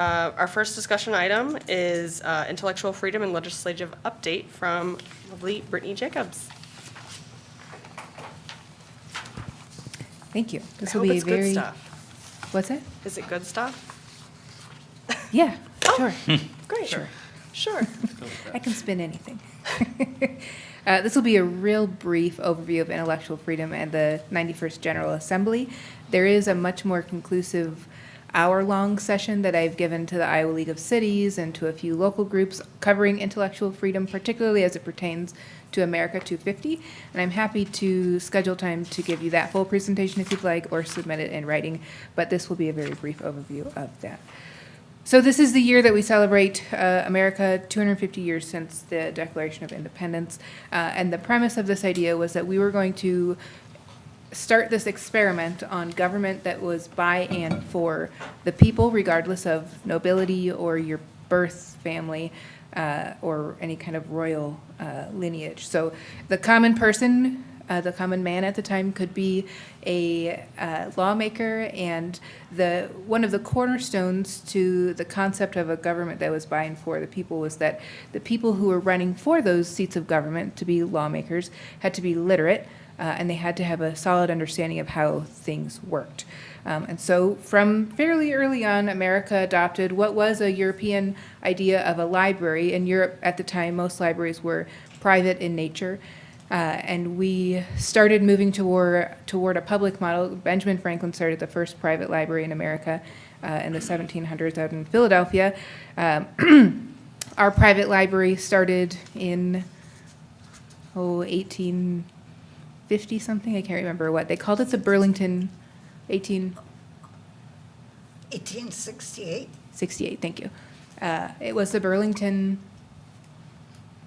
Our first discussion item is intellectual freedom and legislative update from lovely Brittany Jacobs. Thank you. This I will hope be it's a very. good stuff. What's that? Is it good stuff? Yeah, sure. Great. Sure. Sure. I can spin anything. This will be a real brief overview of intellectual freedom and the 91st General Assembly. There is a much more conclusive hour-long session that I've given to the Iowa League of Cities and to a few local groups covering intellectual freedom, particularly as it pertains to America 250. And I'm happy to schedule time to give you that full presentation if you'd like, or submit it in writing, but this will be a very brief overview of that. So this is the year that we celebrate America 250 years since the Declaration of Independence. And the premise of this idea was that we were going to start this experiment on government that was by and for the people, regardless of nobility or your birth family or any kind of royal lineage. So the common person, the common man at the time, could be a lawmaker, and one of the cornerstones to the concept of a government that was by and for the people was that the people who were running for those seats of government to be lawmakers had to be literate, and they had to have a solid understanding of how things worked. And so from fairly early on, America adopted what was a European idea of a library. In Europe at the time, most libraries were private in nature. And we started moving toward a public model. Benjamin Franklin started the first private library in America in the 1700s out in Philadelphia. Our private library started in 1850 something. I can't remember what. They called it the Burlington 1868. 68, thank you. It was the Burlington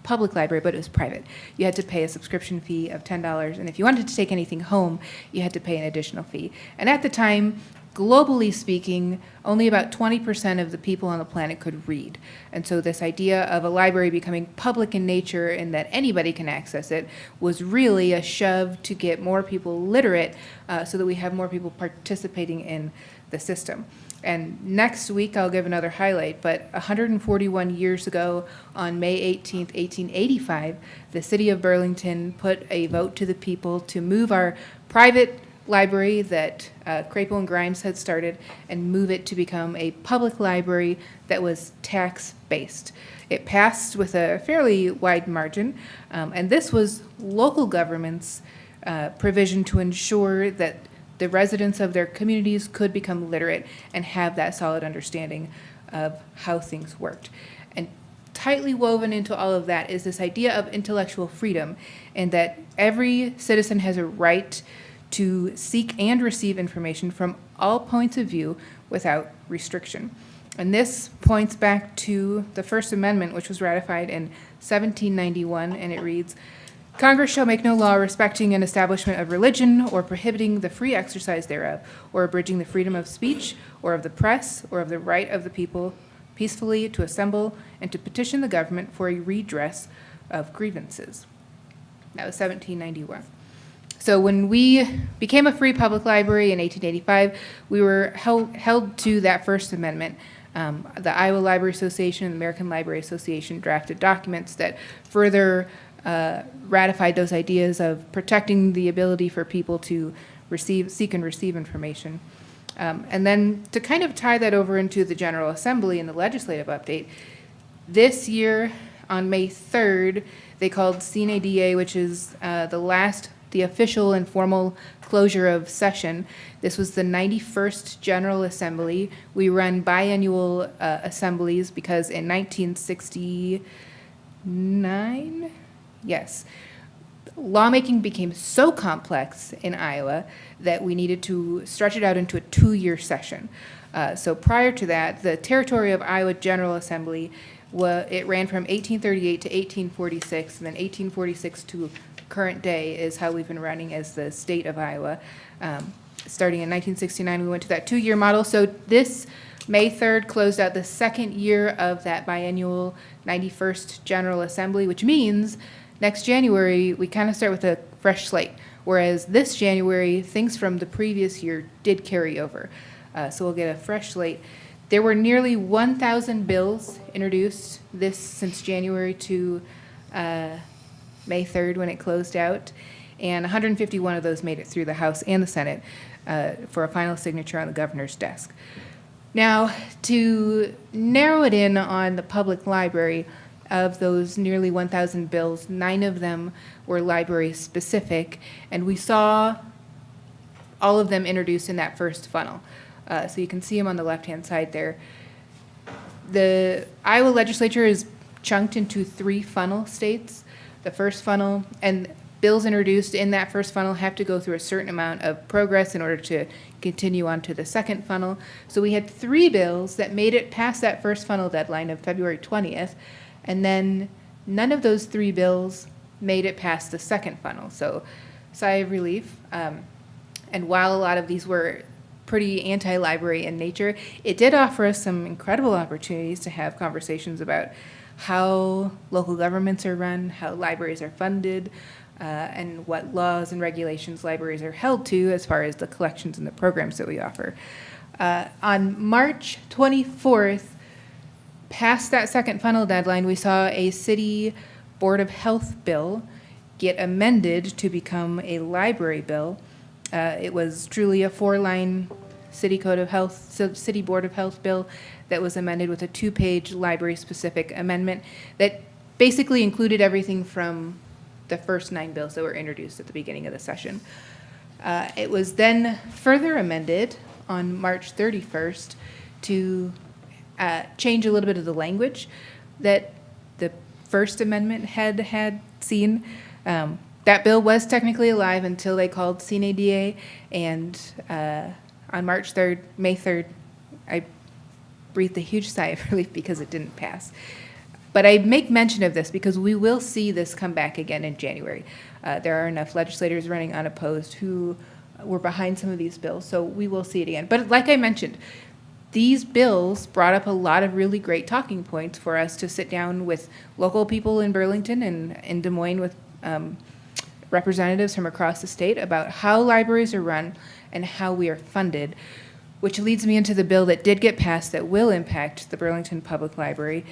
Public Library, but it was private. You had to pay a subscription fee of $10, and if you wanted to take anything home, you had to pay an additional fee. And at the time, globally speaking, only about 20% of the people on the planet could read. And so this idea of a library becoming public in nature and that anybody can access it was really a shove to get more people literate so that we have more people participating in the system. And next week, I'll give another highlight, but 141 years ago, on May 18th, 1885, the city of Burlington put a vote to the people to move our private library that Crapo and Grimes had started and move it to become a public library that was tax-based. It passed with a fairly wide margin, and this was local government's provision to ensure that the residents of their communities could become literate and have that solid understanding of how things worked. And tightly woven into all of that is this idea of intellectual freedom, and that every citizen has a right to seek and receive information from all points of view without restriction. And this points back to the First Amendment, which was ratified in 1791, and it reads, "Congress shall make no law respecting an establishment of religion, or prohibiting the free exercise thereof, or abridging the freedom of speech, or of the press, or of the right of the people peacefully to assemble and to petition the government for a redress of grievances." That was 1791. So when we became a free public library in 1885, we were held to that First Amendment. The Iowa Library Association and the American Library Association drafted documents that further ratified those ideas of protecting the ability for people to seek and receive information. And then to kind of tie that over into the General Assembly and the legislative update, this year on May 3rd, they called Sine Die, which is the official and formal closure of session. This was the 91st General Assembly. We run biannual assemblies because in 1969, yes, lawmaking became so complex in Iowa that we needed to stretch it out into a 2-year session. So prior to that, the territory of Iowa General Assembly, it ran from 1838 to 1846, and then 1846 to current day is how we've been running as the state of Iowa. Starting in 1969, we went to that 2-year model. So this May 3rd closed out the second year of that biennial 91st General Assembly, which means next January, we kind of start with a fresh slate, whereas this January, things from the previous year did carry over. So we'll get a fresh slate. There were nearly 1,000 bills introduced since January to May 3rd when it closed out, and 151 of those made it through the House and the Senate for a final signature on the governor's desk. Now, to narrow it in on the public library, of those nearly 1,000 bills, 9 of them were library-specific, and we saw all of them introduced in that first funnel. So you can see them on the left-hand side there. The Iowa legislature is chunked into 3 funnel states. The first funnel, and bills introduced in that first funnel have to go through a certain amount of progress in order to continue on to the second funnel. So we had 3 bills that made it past that first funnel deadline of February 20th, and then none of those 3 bills made it past the second funnel. So sigh of relief. And while a lot of these were pretty anti-library in nature, it did offer us some incredible opportunities to have conversations about how local governments are run, how libraries are funded, and what laws and regulations libraries are held to as far as the collections and the programs that we offer. On March 24th, past that second funnel deadline, we saw a city Board of Health bill get amended to become a library bill. It was truly a 4-line city Board of Health bill that was amended with a 2-page library-specific amendment that basically included everything from the first 9 bills that were introduced at the beginning of the session. It was then further amended on March 31st to change a little bit of the language that the First Amendment had seen. That bill was technically alive until they called Sine Die, and on March 3rd, May 3rd, I breathed a huge sigh of relief because it didn't pass. But I make mention of this because we will see this come back again in January. There are enough legislators running unopposed who were behind some of these bills, so we will see it again. But like I mentioned, these bills brought up a lot of really great talking points for us to sit down with local people in Burlington and in Des Moines with representatives from across the state about how libraries are run and how we are funded, which leads me into the bill that did get passed that will impact the Burlington Public Library,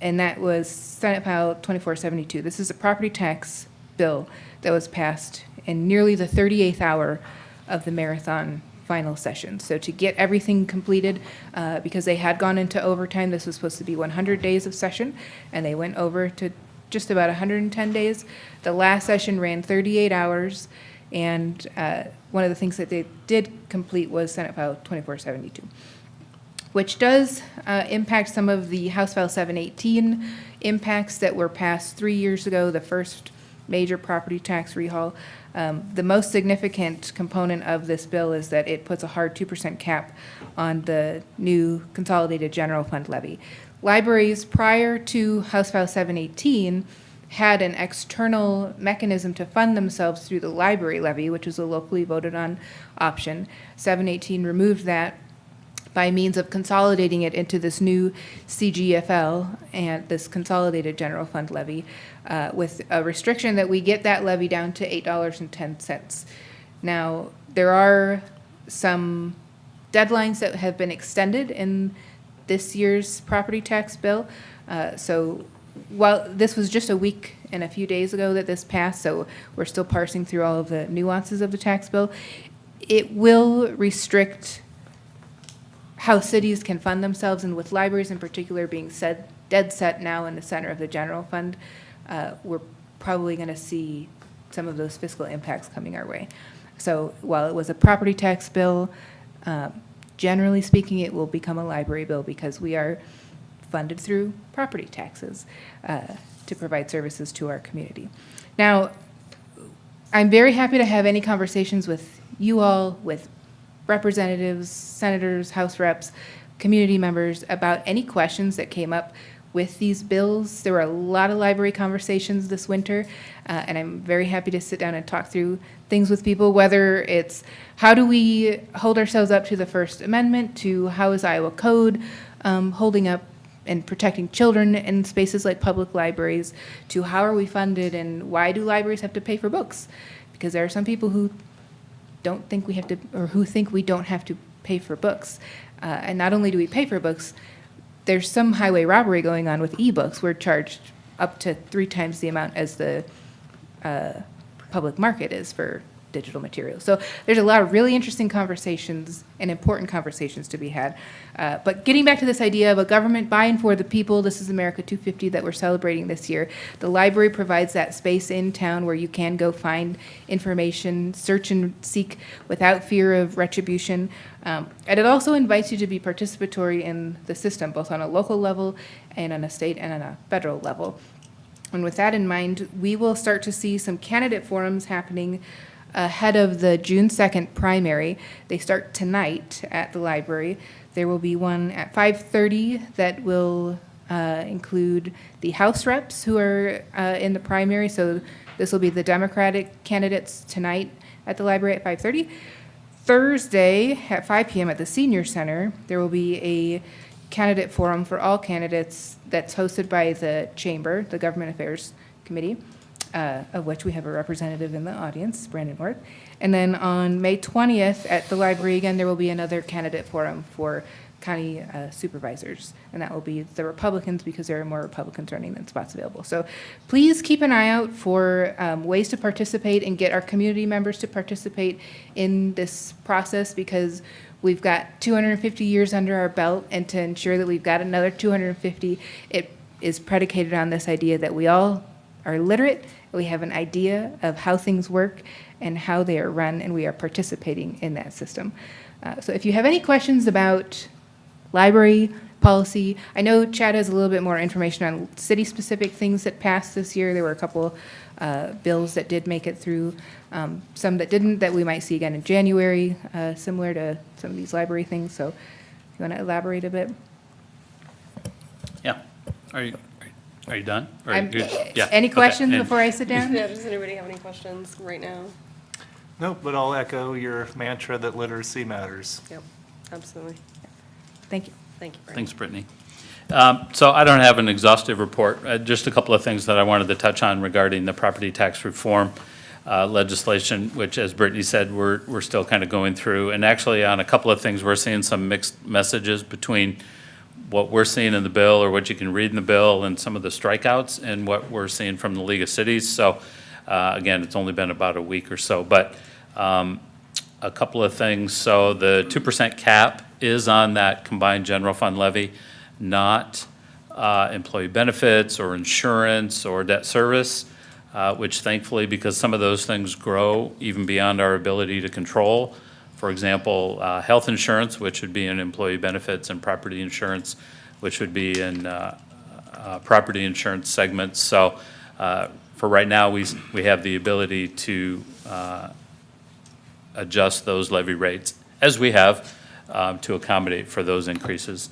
and that was Senate File 2472. This is a property tax bill that was passed in nearly the 38th hour of the marathon final session. So to get everything completed, because they had gone into overtime, this was supposed to be 100 days of session, and they went over to just about 110 days. The last session ran 38 hours, and one of the things that they did complete was Senate File 2472, which does impact some of the House File 718 impacts that were passed 3 years ago, the first major property tax rehaul. The most significant component of this bill is that it puts a hard 2% cap on the new consolidated general fund levy. Libraries prior to House File 718 had an external mechanism to fund themselves through the library levy, which was a locally voted on option. 718 removed that by means of consolidating it into this new CGFL and this consolidated general fund levy, with a restriction that we get that levy down to $8.10. Now, there are some deadlines that have been extended in this year's property tax bill. So while this was just a week and a few days ago that this passed, so we're still parsing through all of the nuances of the tax bill, it will restrict how cities can fund themselves, and with libraries in particular being dead set now in the center of the general fund, we're probably going to see some of those fiscal impacts coming our way. So while it was a property tax bill, generally speaking, it will become a library bill because we are funded through property taxes to provide services to our community. Now, I'm very happy to have any conversations with you all, with representatives, senators, House reps, community members about any questions that came up with these bills. There were a lot of library conversations this winter, and I'm very happy to sit down and talk through things with people, whether it's how do we hold ourselves up to the First Amendment, to how is Iowa Code holding up and protecting children in spaces like public libraries, to how are we funded and why do libraries have to pay for books? Because there are some people who don't think we have to, or who think we don't have to pay for books. And not only do we pay for books, there's some highway robbery going on with ebooks. We're charged up to 3 times the amount as the public market is for digital materials. So there's a lot of really interesting conversations and important conversations to be had. But getting back to this idea of a government by and for the people, this is America 250 that we're celebrating this year. The library provides that space in town where you can go find information, search and seek without fear of retribution. And it also invites you to be participatory in the system, both on a local level and on a state and on a federal level. And with that in mind, we will start to see some candidate forums happening ahead of the June 2nd primary. They start tonight at the library. There will be one at 5:30 that will include the House reps who are in the primary. So this will be the Democratic candidates tonight at the library at 5:30. Thursday at 5 p.m. at the Senior Center, there will be a candidate forum for all candidates that's hosted by the Chamber, the Government Affairs Committee, of which we have a representative in the audience, Brandon Worth. And then on May 20th at the library, again, there will be another candidate forum for county supervisors. And that will be the Republicans because there are more Republicans running than spots available. So please keep an eye out for ways to participate and get our community members to participate in this process, because we've got 250 years under our belt, and to ensure that we've got another 250, it is predicated on this idea that we all are literate, we have an idea of how things work and how they are run, and we are participating in that system. So if you have any questions about library policy, I know Chad has a little bit more information on city-specific things that passed this year. There were a couple bills that did make it through, some that didn't, that we might see again in January, similar to some of these library things. So if you want to elaborate a bit. Yeah. Are you done? Or I'm- good? Yeah. Any Okay. questions And- before I sit down? Yeah, does anybody have any questions right now? Nope, but I'll echo your mantra that literacy matters. Yep, absolutely. Thank you. Thank you, Brian. Thanks, Brittany. So I don't have an exhaustive report, just a couple of things that I wanted to touch on regarding the property tax reform legislation, which, as Brittany said, we're still kind of going through. And actually, on a couple of things, we're seeing some mixed messages between what we're seeing in the bill, or what you can read in the bill, and some of the strikeouts, and what we're seeing from the League of Cities. So again, it's only been about a week or so, but a couple of things. So the 2% cap is on that combined general fund levy, not employee benefits or insurance or debt service, which thankfully, because some of those things grow even beyond our ability to control. For example, health insurance, which would be in employee benefits, and property insurance, which would be in property insurance segments. So for right now, we have the ability to adjust those levy rates, as we have, to accommodate for those increases.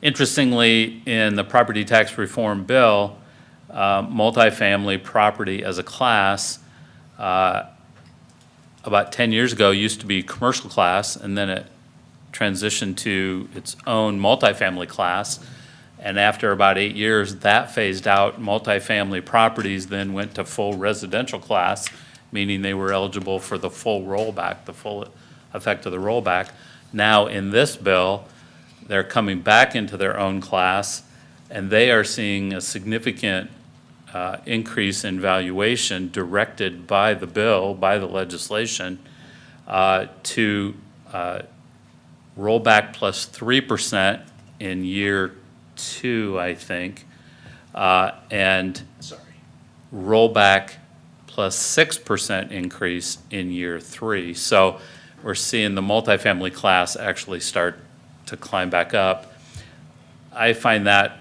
Interestingly, in the property tax reform bill, multifamily property as a class, about 10 years ago, used to be commercial class, and then it transitioned to its own multifamily class. And after about 8 years, that phased out. Multifamily properties then went to full residential class, meaning they were eligible for the full rollback, the full effect of the rollback. Now, in this bill, they're coming back into their own class, and they are seeing a significant increase in valuation directed by the bill, by the legislation, to rollback plus 3% in year 2, I think, and rollback plus 6% increase in year 3. So we're seeing the multifamily class actually start to climb back up. I find that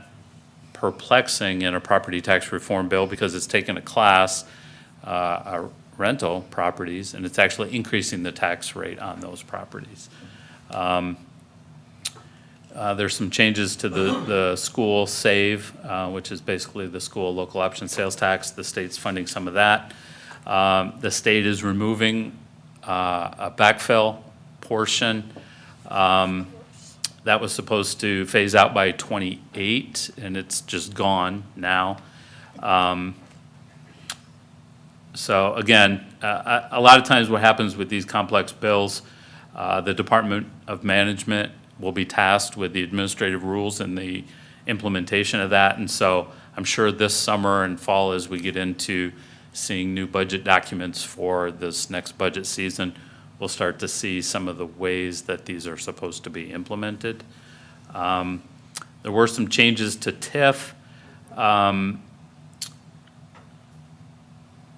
perplexing in a property tax reform bill, because it's taken a class, rental properties, and it's actually increasing the tax rate on those properties. There's some changes to the school SAVE, which is basically the school local option sales tax. The state's funding some of that. The state is removing a backfill portion. That was supposed to phase out by 28, and it's just gone now. So again, a lot of times what happens with these complex bills, The Department of Management will be tasked with the administrative rules and the implementation of that. And so I'm sure this summer and fall, as we get into seeing new budget documents for this next budget season, we'll start to see some of the ways that these are supposed to be implemented. There were some changes to TIF.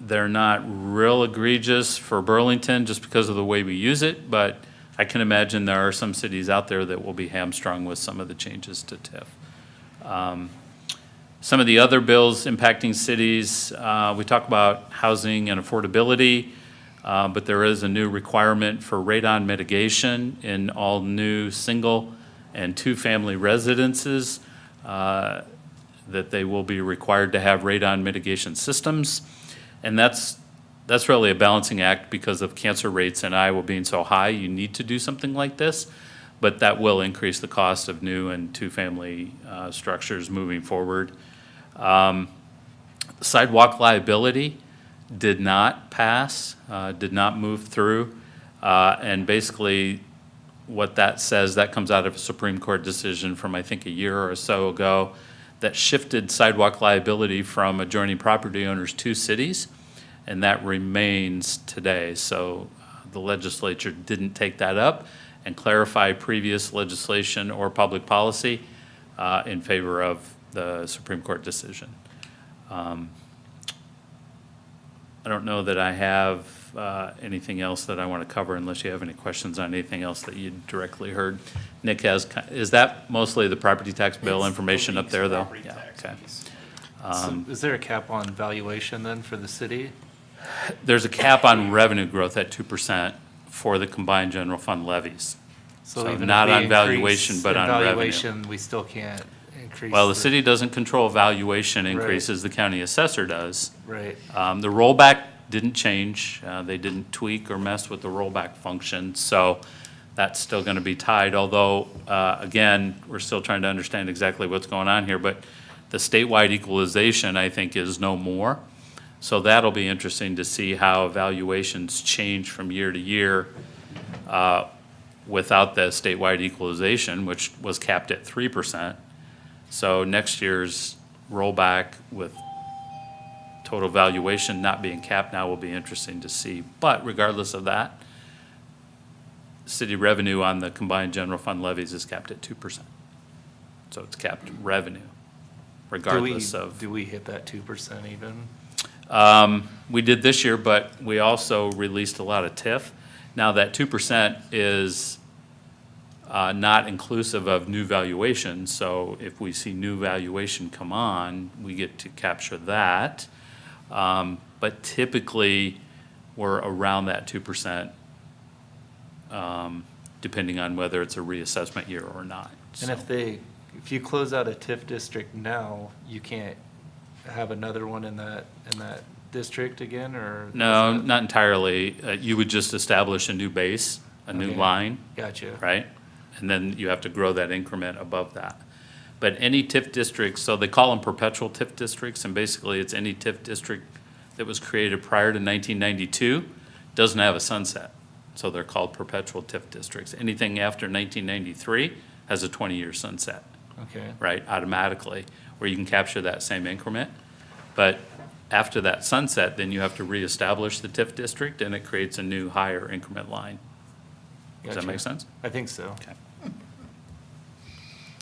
They're not real egregious for Burlington just because of the way we use it, but I can imagine there are some cities out there that will be hamstrung with some of the changes to TIF. Some of the other bills impacting cities, we talk about housing and affordability, but there is a new requirement for radon mitigation in all new single and two-family residences, that they will be required to have radon mitigation systems. And that's really a balancing act because of cancer rates in Iowa being so high. You need to do something like this, but that will increase the cost of new and two-family structures moving forward. Sidewalk liability did not pass, did not move through. And basically what that says, that comes out of a Supreme Court decision from I think a year or so ago that shifted sidewalk liability from adjoining property owners to cities, and that remains today. So the legislature didn't take that up and clarify previous legislation or public policy in favor of the Supreme Court decision. I don't know that I have anything else that I want to cover unless you have any questions on anything else that you directly heard. Nick has, is that mostly the property tax bill information up there, though? Yeah, okay. So is there a cap on valuation then for the city? There's a cap on revenue growth at 2% for the combined general fund levies. So even if not we on increase valuation, but in on revenue. valuation, we still can't increase. Well, the city doesn't control valuation increases, the county assessor does. Right, The rollback didn't change. They didn't tweak or mess with the rollback function, so that's still going to be tied, although, again, we're still trying to understand exactly what's going on here, but the statewide equalization, I think, is no more. So that'll be interesting to see how evaluations change from year to year without the statewide equalization, which was capped at 3%. So next year's rollback with total valuation not being capped now will be interesting to see. But regardless of that, city revenue on the combined general fund levies is capped at 2%. So it's capped revenue, regardless of. do we hit that 2% even? We did this year, but we also released a lot of TIF. Now, that 2% is not inclusive of new valuation, so if we see new valuation come on, we get to capture that. But typically, we're around that 2%, depending on whether it's a reassessment year or not. And if you close out a TIF district now, you can't have another one in that district again, or? No, not entirely. You would just establish a new base, a new Okay. line. Gotcha. Right? And then you have to grow that increment above that. But any TIF districts, so they call them perpetual TIF districts, and basically it's any TIF district that was created prior to 1992, doesn't have a sunset. So they're called perpetual TIF districts. Anything after 1993 has a 20-year sunset, Okay, right, automatically, where you can capture that same increment. But after that sunset, then you have to reestablish the TIF district, and it creates a new higher increment line. Does that Gotcha. make sense? I think so. Okay.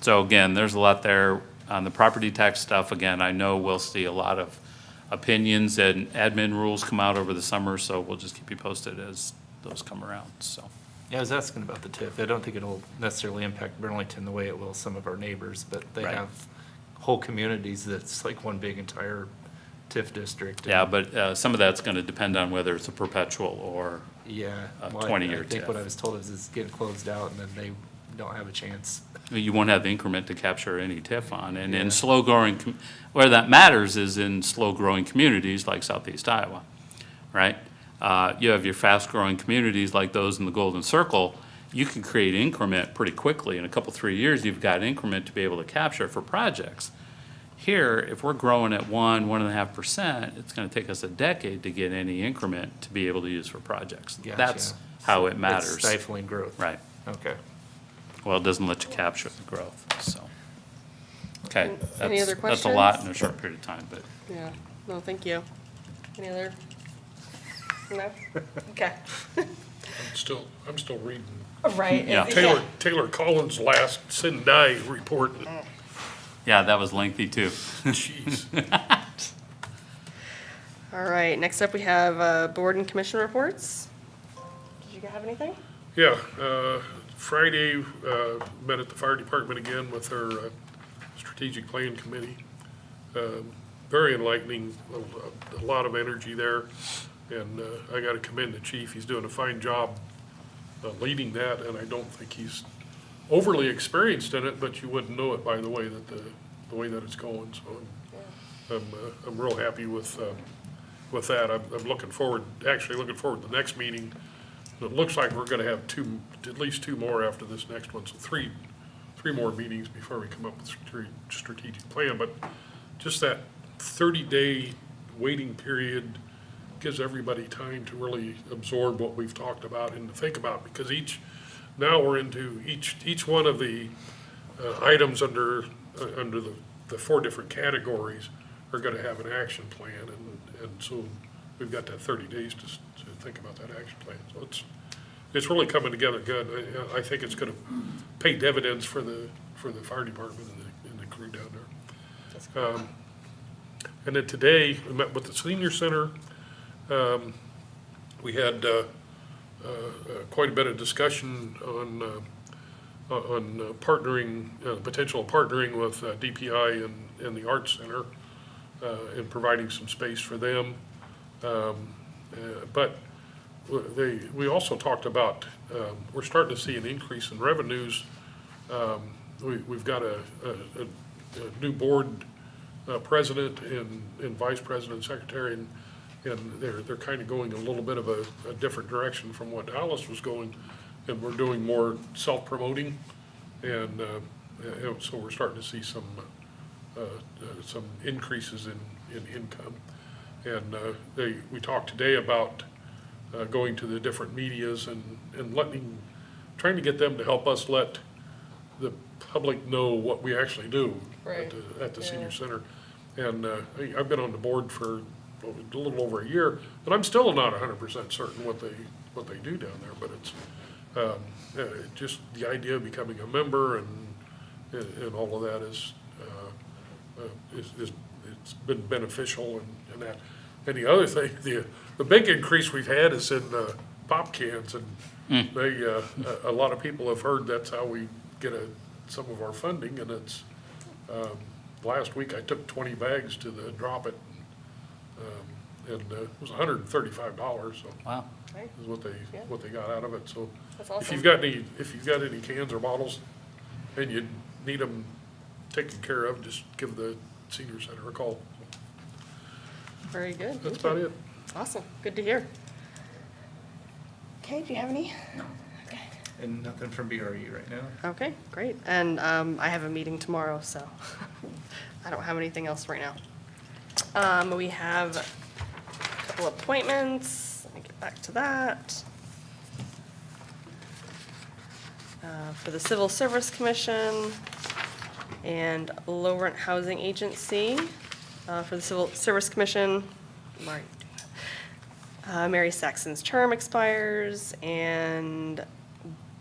So again, there's a lot there. On the property tax stuff, again, I know we'll see a lot of opinions and admin rules come out over the summer, so we'll just keep you posted as those come around, so. Yeah, I was asking about the TIF. I don't think it'll necessarily impact Burlington the way it will some of our neighbors, but they Right. have whole communities that's like one big entire TIF district. Yeah, but some of that's gonna depend on whether it's a perpetual or, Yeah. a well, 20-year I think what TIF. I was told is it's getting closed out and then they don't have a chance. you won't have the increment to capture any TIF on. And in Yeah. slow-growing, where that matters is in slow-growing communities like Southeast Iowa, right? You have your fast-growing communities like those in the Golden Circle, you can create increment pretty quickly. In a couple, 3 years, you've got increment to be able to capture for projects. Here, if we're growing at 1.5%, it's gonna take us a decade to get any increment to be able to use for projects. Gotcha. That's how it It's matters. stifling growth. Right. Okay. Well, it doesn't let you capture the growth, so. Okay, Any other that's a lot in questions? a short period of time, but Yeah, no, thank you. Any other? No? Okay. I'm still reading Right. Yeah. Taylor Collins' last Sendai report. yeah, that was lengthy too. Jeez. All right, next up we have board and commission reports. Did you have anything? Yeah, Friday, met at the fire department again with our strategic plan committee. Very enlightening, a lot of energy there. And I gotta commend the chief, he's doing a fine job leading that, and I don't think he's overly experienced in it, but you wouldn't know it by the way that the way that it's going, so I'm real happy with that. I'm looking forward to the next meeting. It looks like we're gonna have at least two more after this next one, so three more meetings before we come up with strategic plan, but just that 30-day waiting period gives everybody time to really absorb what we've talked about and to think about, because now we're into each one of the items under the four different categories are gonna have an action plan, and so we've got that 30 days to think about that action plan. So it's really coming together good. I think it's gonna pay dividends for the fire department and the crew down there. And then today, we met with the senior center. We had quite a bit of discussion on partnering, potential partnering with DPI and the Arts Center and providing some space for them. But we also talked about, we're starting to see an increase in revenues. We've got a new board president and vice president and secretary, and they're kind of going a little bit of a different direction from what Dallas was going, and we're doing more self-promoting, and so we're starting to see some increases in income. And we talked today about going to the different medias and trying to get them to help us let the public know what we actually do Right. at the senior Yeah. center. And I've been on the board for a little over a year, and I'm still not 100% certain what they do down there, but it's just the idea of becoming a member and all of that is it's been beneficial and that. And the other thing, the big increase we've had is in pop cans, and a lot of people have heard that's how we get some of our funding, and it's last week I took 20 bags to the drop it, and it was $135. So Wow. Right. is what they got out of it. So That's awesome. if you've got any cans or bottles and you need them taken care of, just give the senior center a call. Very good. That's Thank you. about it. Awesome, good to hear. Okay, do you have any? And nothing from BRE right now? Okay, great. And I have a meeting tomorrow, so I don't have anything else right now. We have a couple appointments. Let me get back to that. For the Civil Service Commission and Low Rent Housing Agency. For the Civil Service Commission, Mary Saxon's term expires, and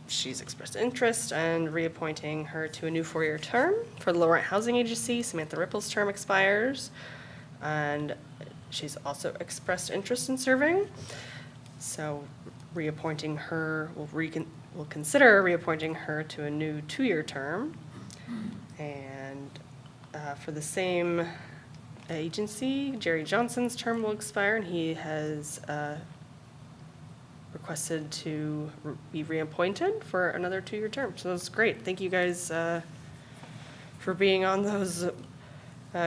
she's expressed interest in reappointing her to a new 4-year term. For the Low Rent Housing Agency, Samantha Ripple's term expires, and she's also expressed interest in serving. So reappointing her, we'll consider reappointing her to a new 2-year term. And for the same agency, Jerry Johnson's term will expire, and he has requested to be reappointed for another 2-year term. So that's great. Thank you guys for being on those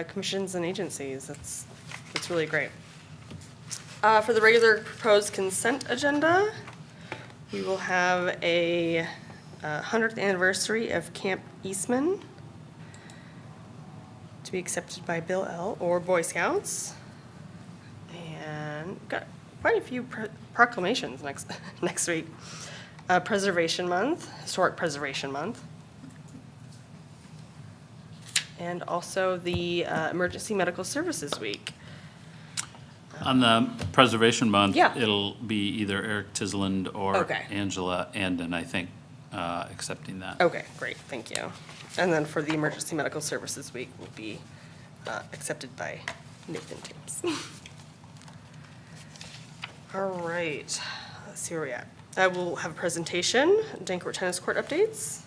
commissions and agencies. That's really great. For the regular proposed consent agenda, we will have a 100th anniversary of Camp Eastman. Do to be accepted by Bill L. or Boy Scouts. And got quite a few proclamations next week. Preservation Month, Historic Preservation Month. And also the Emergency Medical Services Week. On the Preservation Month, Yeah. it'll be either Eric Tisland or Okay. Angela Andon, I think, accepting that. Okay, great, thank you. And then for the Emergency Medical Services Week will be accepted by Nathan Toombs. All right, let's see where we're at. I will have a presentation, Dancourt Tennis Court updates.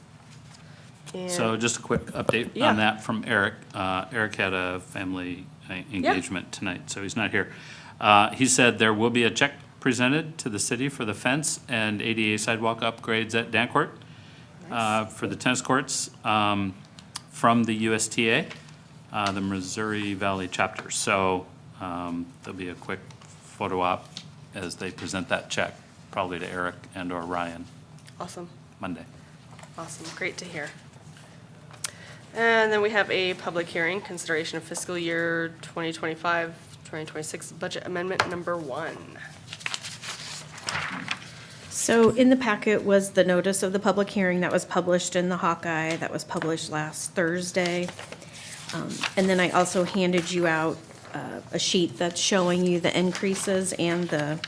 So And- just a quick update Yeah. on that from Eric. Eric had a family engagement tonight, so he's not here. He said there will be a check presented to the city for the fence and ADA sidewalk upgrades at Dancourt for the tennis courts from the USTA, the Missouri Valley chapter. So there'll be a quick photo op as they present that check, probably to Eric and/or Ryan Awesome. Monday. Awesome, great to hear. And then we have a public hearing, consideration of fiscal year 2025-2026 budget amendment number 1. So in the packet was the notice of the public hearing that was published in the Hawkeye, that was published last Thursday. And then I also handed you out a sheet that's showing you the increases and the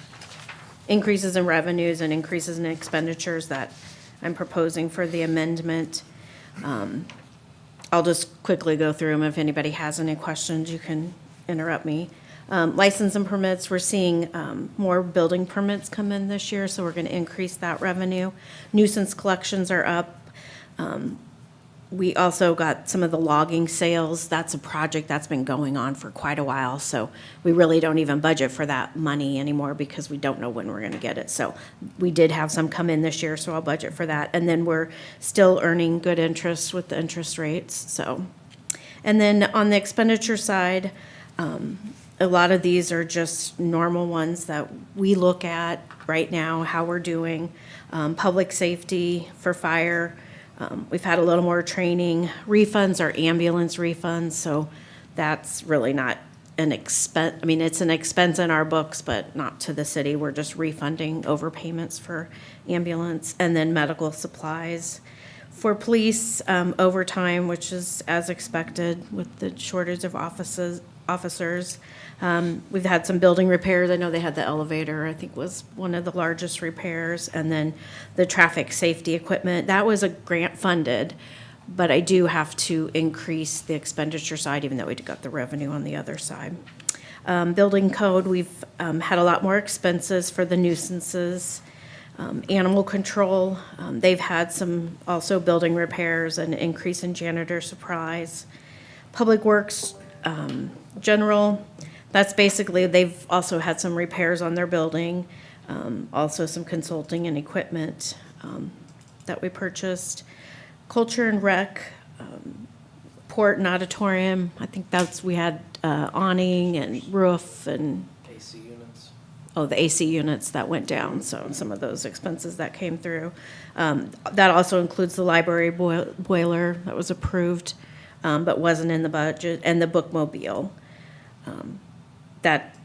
increases in revenues and increases in expenditures that I'm proposing for the amendment. I'll just quickly go through them. If anybody has any questions, you can interrupt me. License and permits, we're seeing more building permits come in this year, so we're going to increase that revenue. Nuisance collections are up. We also got some of the logging sales. That's a project that's been going on for quite a while, so we really don't even budget for that money anymore because we don't know when we're going to get it. So we did have some come in this year, so I'll budget for that. And then we're still earning good interest with the interest rates, so. And then on the expenditure side, a lot of these are just normal ones that we look at right now, how we're doing. Public safety for fire, we've had a little more training. Refunds are ambulance refunds, so that's really not an expense. I mean, it's an expense in our books, but not to the city. We're just refunding overpayments for ambulance. And then medical supplies. For police, overtime, which is as expected with the shortage of officers. We've had some building repairs. I know they had the elevator, I think was one of the largest repairs. And then the traffic safety equipment, that was a grant funded, but I do have to increase the expenditure side, even though we got the revenue on the other side. Building code, we've had a lot more expenses for the nuisances. Animal control, they've had some also building repairs and increase in janitor supplies. Public works, general, that's basically, they've also had some repairs on their building, also some consulting and equipment that we purchased. Culture and rec, port and auditorium, I think that's, we had awning and roof and. AC units. Oh, the AC units that went down, so some of those expenses that came through. That also includes the library boiler that was approved, but wasn't in the budget, and the bookmobile. That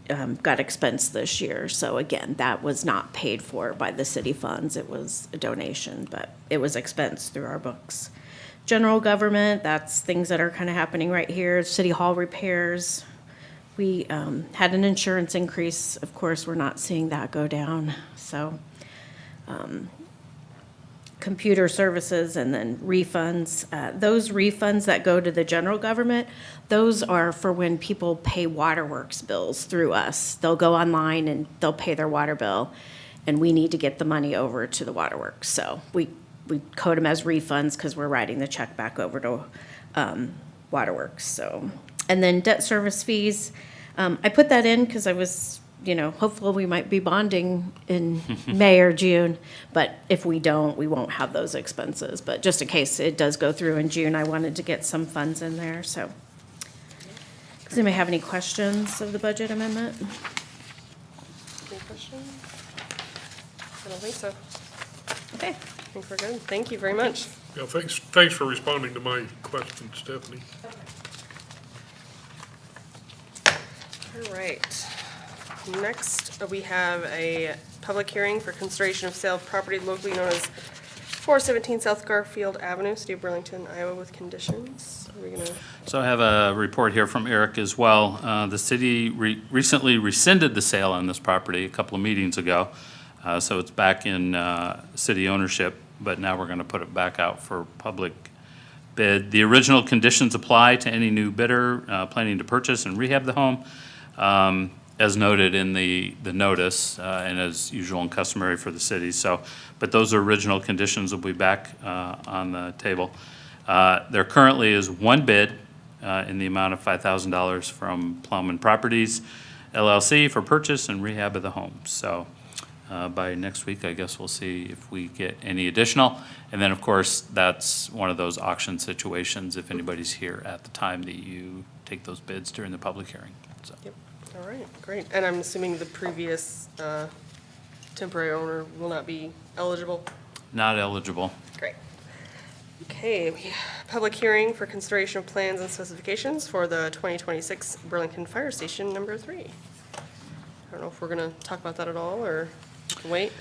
got expensed this year, so again, that was not paid for by the city funds, it was a donation, but it was expensed through our books. General government, that's things that are kind of happening right here, city hall repairs. We had an insurance increase, of course, we're not seeing that go down, so. Computer services and then refunds. Those refunds that go to the general government, those are for when people pay waterworks bills through us. They'll go online and they'll pay their water bill, and we need to get the money over to the waterworks. So we code them as refunds because we're writing the check back over to waterworks, so. And then debt service fees, I put that in because I was, hopefully we might be bonding in May or June, but if we don't, we won't have those expenses. But just in case it does go through in June, I wanted to get some funds in there, so. Does anybody have any questions of the budget amendment? Any questions? I don't think so. Okay. I think we're good. Thank you very much. Yeah, thanks for responding to my question, Stephanie. All right. Next, we have a public hearing for consideration of sale of property locally known as 417 South Garfield Avenue, City of Burlington, Iowa, with conditions. Are we gonna? So I have a report here from Eric as well. The city recently rescinded the sale on this property a couple of meetings ago. So it's back in city ownership, but now we're going to put it back out for public bid. The original conditions apply to any new bidder planning to purchase and rehab the home, as noted in the notice, and as usual and customary for the city. So, but those original conditions will be back on the table. There currently is one bid in the amount of $5,000 from Plowman Properties LLC for purchase and rehab of the home. So by next week, I guess we'll see if we get any additional. And then, of course, that's one of those auction situations, if anybody's here at the time that you take those bids during the public hearing. So. Yep. All right, great. And I'm assuming the previous temporary owner will not be eligible? Not eligible. Great. Okay, public hearing for consideration of plans and specifications for the 2026 Burlington Fire Station number 3. I don't know if we're gonna talk about that at all, or wait.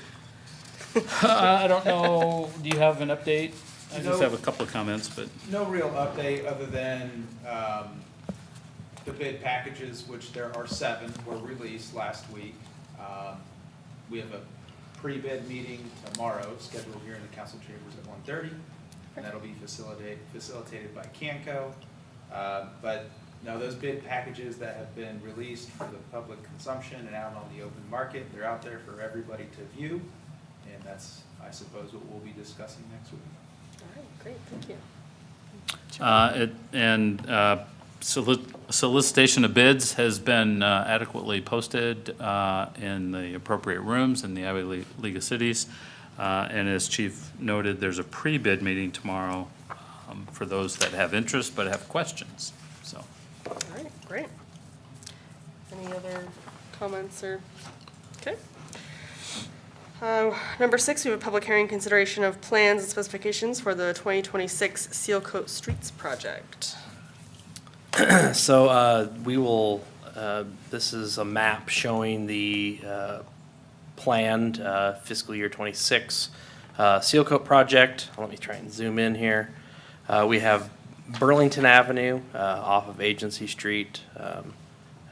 I don't know, do you have an update? I just No. have a couple of comments, but. No real update other than the bid packages, which there are 7, were released last week. We have a pre-bid meeting tomorrow scheduled here in the council chambers at 1:30, and that'll be facilitated by Canco. But no, those bid packages that have been released for the public consumption and out on the open market, they're out there for everybody to view, and that's, I suppose, what we'll be discussing next week. All right, great, thank you. Solicitation of bids has been adequately posted in the appropriate rooms in the Iowa League of Cities. And as Chief noted, there's a pre-bid meeting tomorrow for those that have interest but have questions, so. All right, great. Any other comments or, okay. Number 6, we have a public hearing consideration of plans and specifications for the 2026 Seal Coat Streets project. So we will, this is a map showing the planned fiscal year '26 Seal Coat project. Let me try and zoom in here. We have Burlington Avenue off of Agency Street.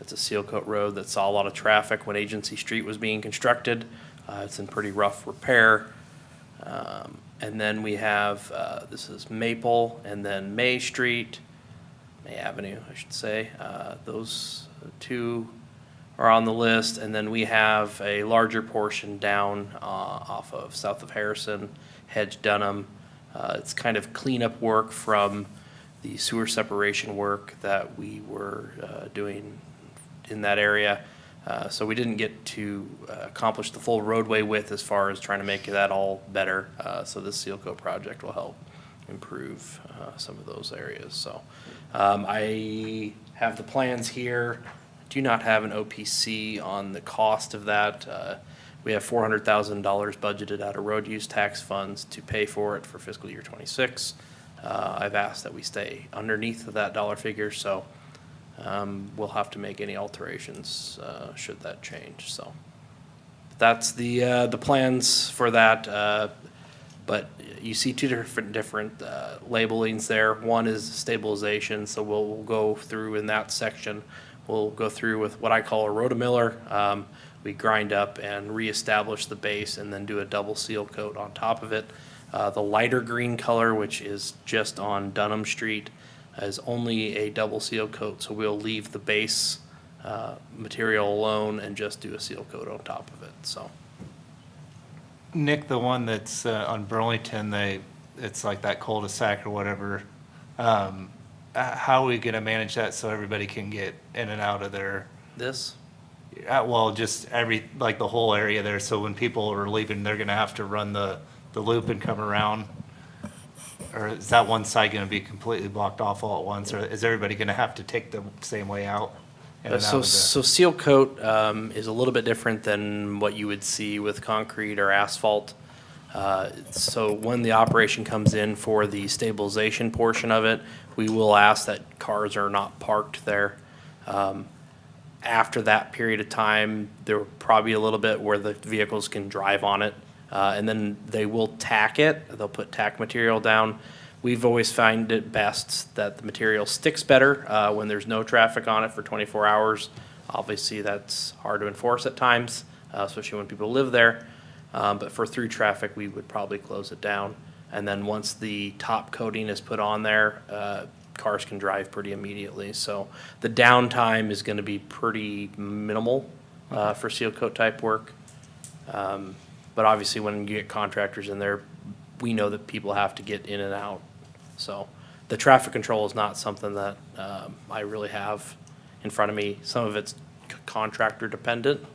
It's a seal coat road that saw a lot of traffic when Agency Street was being constructed. It's in pretty rough repair. And then we have, this is Maple and then May Street, May Avenue, I should say. Those 2 are on the list. And then we have a larger portion down off of south of Harrison, Hedge Dunham. It's kind of cleanup work from the sewer separation work that we were doing in that area. So we didn't get to accomplish the full roadway width as far as trying to make that all better. So this seal coat project will help improve some of those areas. So I have the plans here. Do not have an OPC on the cost of that. We have $400,000 budgeted out of road use tax funds to pay for it for fiscal year '26. I've asked that we stay underneath of that dollar figure, so we'll have to make any alterations should that change. So that's the plans for that. But you see 2 different labelings there. One is stabilization, so we'll go through in that section. We'll go through with what I call a rotomiller. We grind up and reestablish the base and then do a double seal coat on top of it. The lighter green color, which is just on Dunham Street, is only a double seal coat, so we'll leave the base material alone and just do a seal coat on top of it. So Nick, the one that's on Burlington, it's like that cul-de-sac or whatever. How are we gonna manage that so everybody can get in and out of there? this, Well, just like the whole area there, so when people are leaving, they're gonna have to run the loop and come around? Or is that one side gonna be completely blocked off all at once, or is everybody gonna have to take the same way out? in and out so of the- so seal coat is a little bit different than what you would see with concrete or asphalt. So when the operation comes in for the stabilization portion of it, we will ask that cars are not parked there. After that period of time, there will probably a little bit where the vehicles can drive on it. And then they will tack it. They'll put tack material down. We've always found it best that the material sticks better when there's no traffic on it for 24 hours. Obviously, that's hard to enforce at times, especially when people live there. But for through traffic, we would probably close it down. And then once the top coating is put on there, cars can drive pretty immediately. So the downtime is going to be pretty minimal for seal coat type work. But obviously, when you get contractors in there, we know that people have to get in and out. So the traffic control is not something that I really have in front of me. Some of it's contractor dependent.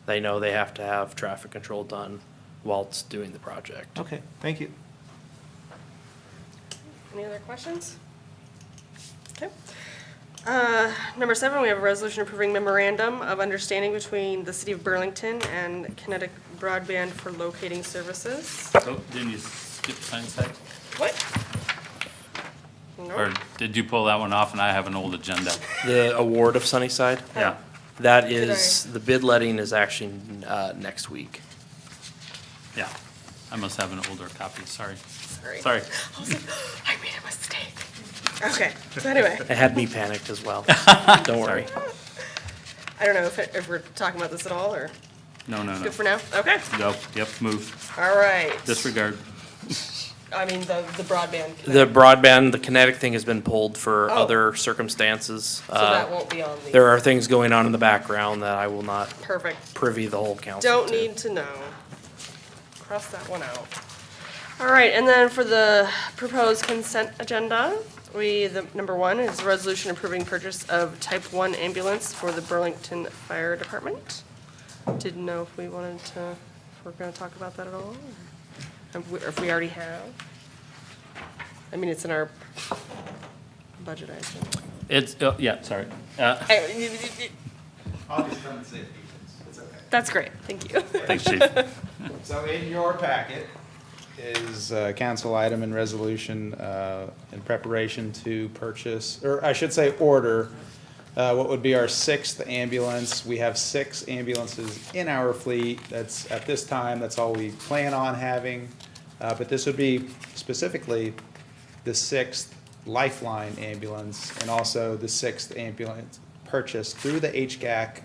They know they have to have traffic control done whilst doing the project. Okay, thank you. Any other questions? Okay. Number 7, we have a resolution approving memorandum of understanding between the City of Burlington and Kinetic Broadband for locating services. Oh, didn't you skip Sunnyside? What? Or No. did you pull that one off and I have an old agenda? The award of Sunnyside, Yeah. that Did is, the bid letting is actually next week. Yeah. I must have an older copy, sorry. Sorry. Sorry. I was like, I made a mistake. Okay, so anyway, It had me panicked as well. Don't worry. I don't know if we're talking about this at all, or No, no, no. good for now? Okay, Go, yep, move. all right. Disregard. I mean, the broadband. The broadband, the kinetic thing has been pulled for Oh. other circumstances. So that won't be on the. There are things going on in the background that I will not Perfect. privy the whole council Don't to. need to know. Cross that one out. All right, and then for the proposed consent agenda, the number 1 is a resolution approving purchase of type 1 ambulance for the Burlington Fire Department. Didn't know if we wanted to, if we're gonna talk about that at all, or if we already have. I mean, it's in our budget, I assume. It's, yeah, sorry. I'll just come and say it, it's okay. That's great, thank you. Thanks, chief. So in your packet is a council item and resolution in preparation to purchase, or I should say order, what would be our 6th ambulance. We have 6 ambulances in our fleet. That's, at this time, that's all we plan on having. But this would be specifically the 6th Lifeline ambulance and also the 6th ambulance purchased through the HGAC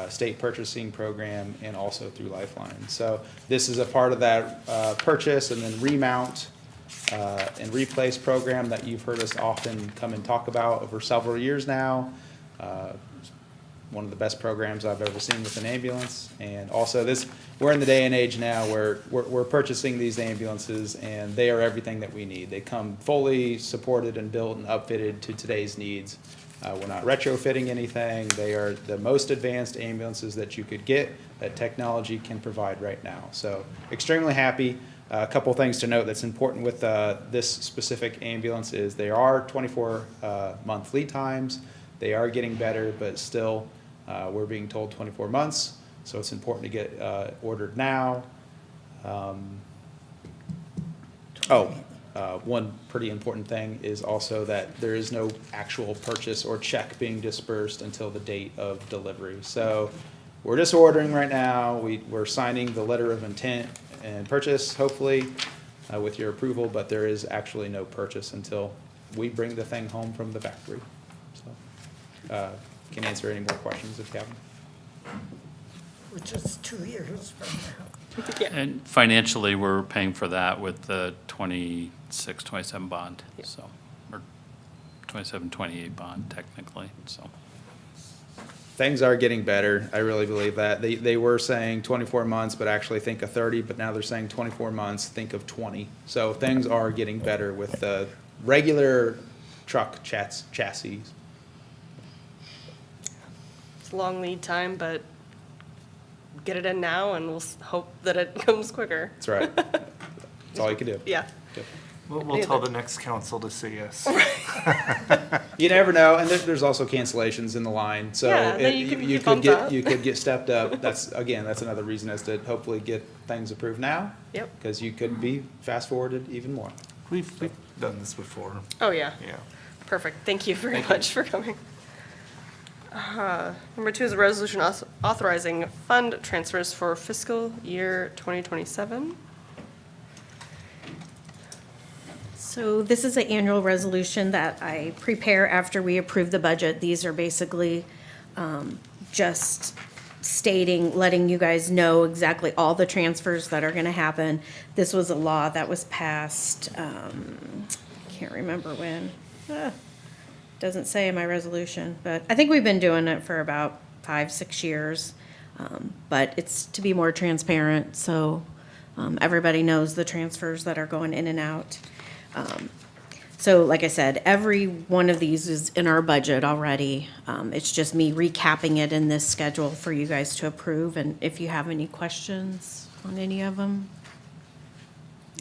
state purchasing program and also through Lifeline. So this is a part of that purchase and then remount and replace program that you've heard us often come and talk about over several years now. One of the best programs I've ever seen with an ambulance. And also this, we're in the day and age now where we're purchasing these ambulances and they are everything that we need. They come fully supported and built and upfitted to today's needs. We're not retrofitting anything. They are the most advanced ambulances that you could get that technology can provide right now. So extremely happy. A couple things to note that's important with this specific ambulance is they are 24-month lead times. They are getting better, but still we're being told 24 months. So it's important to get ordered now. One pretty important thing is also that there is no actual purchase or check being dispersed until the date of delivery. So we're just ordering right now. We're signing the letter of intent and purchase, hopefully, with your approval, but there is actually no purchase until we bring the thing home from the factory. So, can answer any more questions if you have them. Which is 2 years from now. Yeah. And financially, we're paying for that with the 26, 27 bond, so, or 27, 28 bond technically, so. Things are getting better. I really believe that. They were saying 24 months, but actually think of 30, but now they're saying 24 months, think of 20. So things are getting better with the regular truck chassis. It's a long lead time, but get it in now and we'll hope that it comes quicker. That's right. That's all you can do. Yeah. Yep. We'll tell the next council to say yes. You never know, and there's also cancellations in the line, so Yeah, then you can you get could bumped get, up. you could get stepped up. That's another reason as to hopefully get things approved now. Yep. Because you could be fast forwarded even more. We've done this before, Oh, yeah. yeah. Perfect. Thank you very much for coming. Number 2 is a resolution authorizing fund transfers for fiscal year 2027. So this is an annual resolution that I prepare after we approve the budget. These are basically just stating, letting you guys know exactly all the transfers that are gonna happen. This was a law that was passed, can't remember when. Doesn't say in my resolution, but I think we've been doing it for about 5, 6 years. But it's to be more transparent, so everybody knows the transfers that are going in and out. So like I said, every one of these is in our budget already. It's just me recapping it in this schedule for you guys to approve, and if you have any questions on any of them.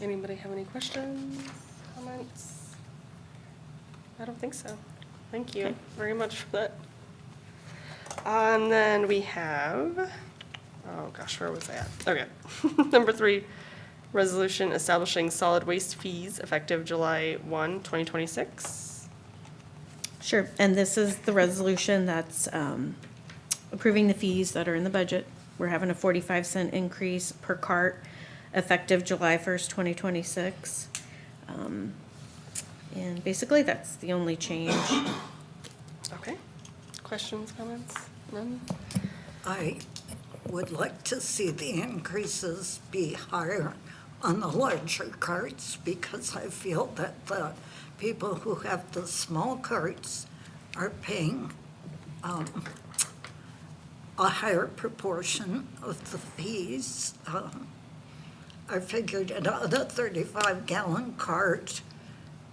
Anybody have any questions, comments? I don't think so. Thank you very much for that. And then we have, oh gosh, where was I at? Okay. Number 3, resolution establishing solid waste fees effective July 1, 2026. Sure, and this is the resolution that's approving the fees that are in the budget. We're having a 45-cent increase per cart effective July 1st, 2026. And basically, that's the only change. Okay. Questions, comments? None? I would like to see the increases be higher on the larger carts because I feel that the people who have the small carts are paying a higher proportion of the fees. I figured it out, a 35-gallon cart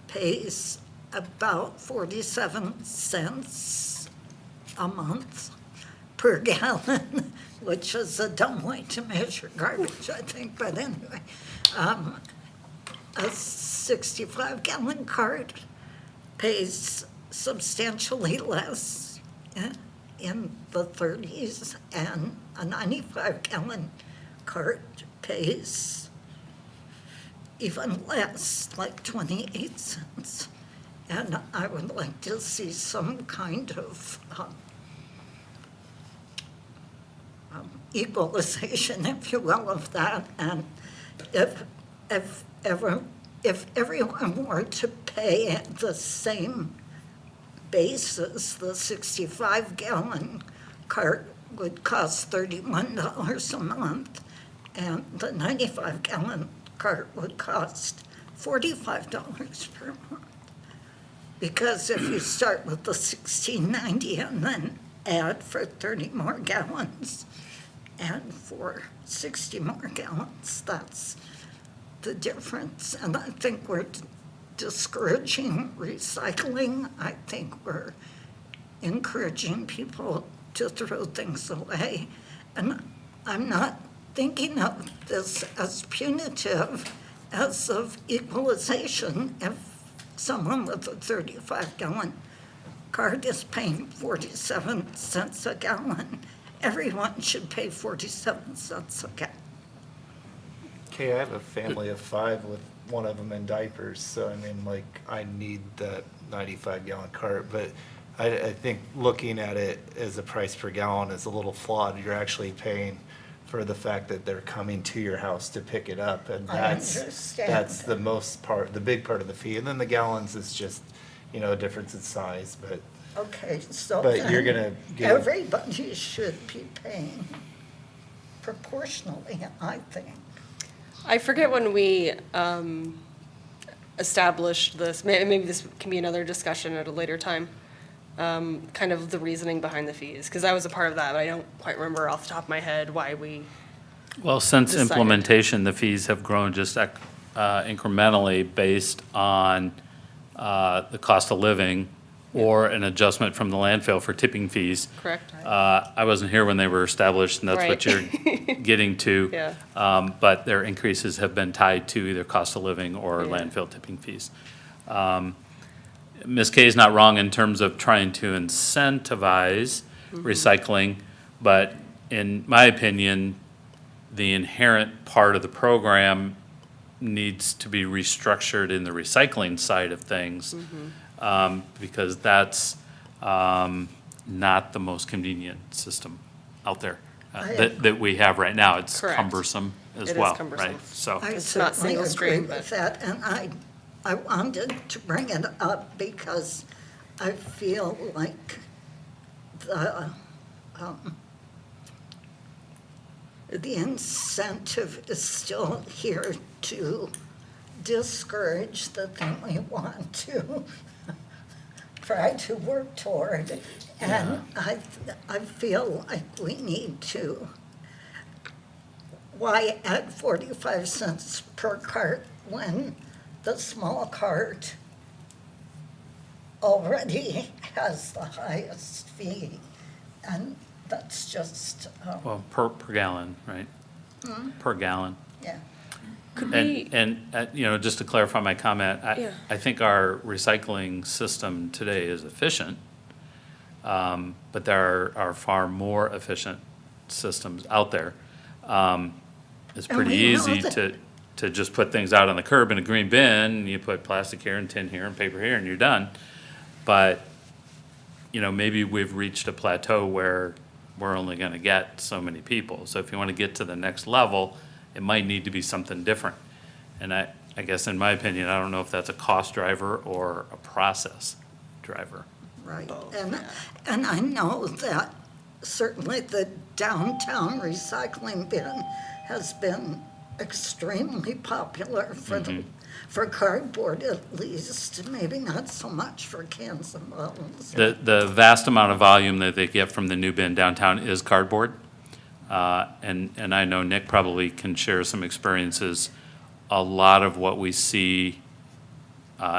pays about 47 cents a month per gallon, which is a dumb way to measure garbage, I think, but anyway. A 65-gallon cart pays substantially less in the 30s, and a 95-gallon cart pays even less, like 28 cents. And I would like to see some kind of equalization, if you will, of that. And if everyone were to pay at the same basis, the 65-gallon cart would cost $31 a month, and the 95-gallon cart would cost $45 per month. Because if you start with the $16.90 and then add for 30 more gallons and for 60 more gallons, that's the difference. And I think we're discouraging recycling. I think we're encouraging people to throw things away. And I'm not thinking of this as punitive, as of equalization. If someone with a 35-gallon cart is paying 47 cents a gallon, everyone should pay 47 cents a gallon. Okay, I have a family of 5 with one of them in diapers, so I mean, like, I need that 95-gallon cart, but I think looking at it as a price per gallon is a little flawed. You're actually paying for the fact that they're coming to your house to pick it up, and I understand. that's the most part, the big part of the fee, and then the gallons is just, you know, a difference in size, but Okay, so But you're then gonna get- everybody should be paying proportionally, I think. I forget when we established this, maybe this can be another discussion at a later time, kind of the reasoning behind the fees, because I was a part of that, but I don't quite remember off the top of my head why we, Well, since Decided. implementation, the fees have grown just incrementally based on the cost of living or an adjustment from the landfill for tipping fees. correct? I wasn't here when they were established, and that's what Right. you're getting to. Yeah. But their increases have been tied to either cost of living or Yeah. landfill tipping fees. Ms. Kay is not wrong in terms of trying to incentivize recycling, but in my opinion, the inherent part of the program needs to be restructured in the recycling side of things. Because that's not the most convenient system out there I- that we have right now. It's Correct. cumbersome as It is well, cumbersome. right? So, I It's not certainly single agree stream, with but- that, and I wanted to bring it up because I feel like the incentive is still here to discourage the thing we want to try to work toward. And I feel like we need to, why add 45 cents per cart when the small cart already has the highest fee? And that's just, well, per gallon, right? Per gallon. yeah. Could we, And, you know, just to clarify my comment, Yeah. I think our recycling system today is efficient, but there are far more efficient systems out there. It's And pretty we know easy that- to just put things out on the curb in a green bin, and you put plastic here and tin here and paper here, and you're done. But, you know, maybe we've reached a plateau where we're only gonna get so many people. So if you wanna get to the next level, it might need to be something different. And I guess in my opinion, I don't know if that's a cost driver or a process driver. Right, and I know that certainly the downtown recycling bin has been extremely popular for cardboard at least, maybe not so much for cans and bottles. The vast amount of volume that they get from the new bin downtown is cardboard. And I know Nick probably can share some experiences. A lot of what we see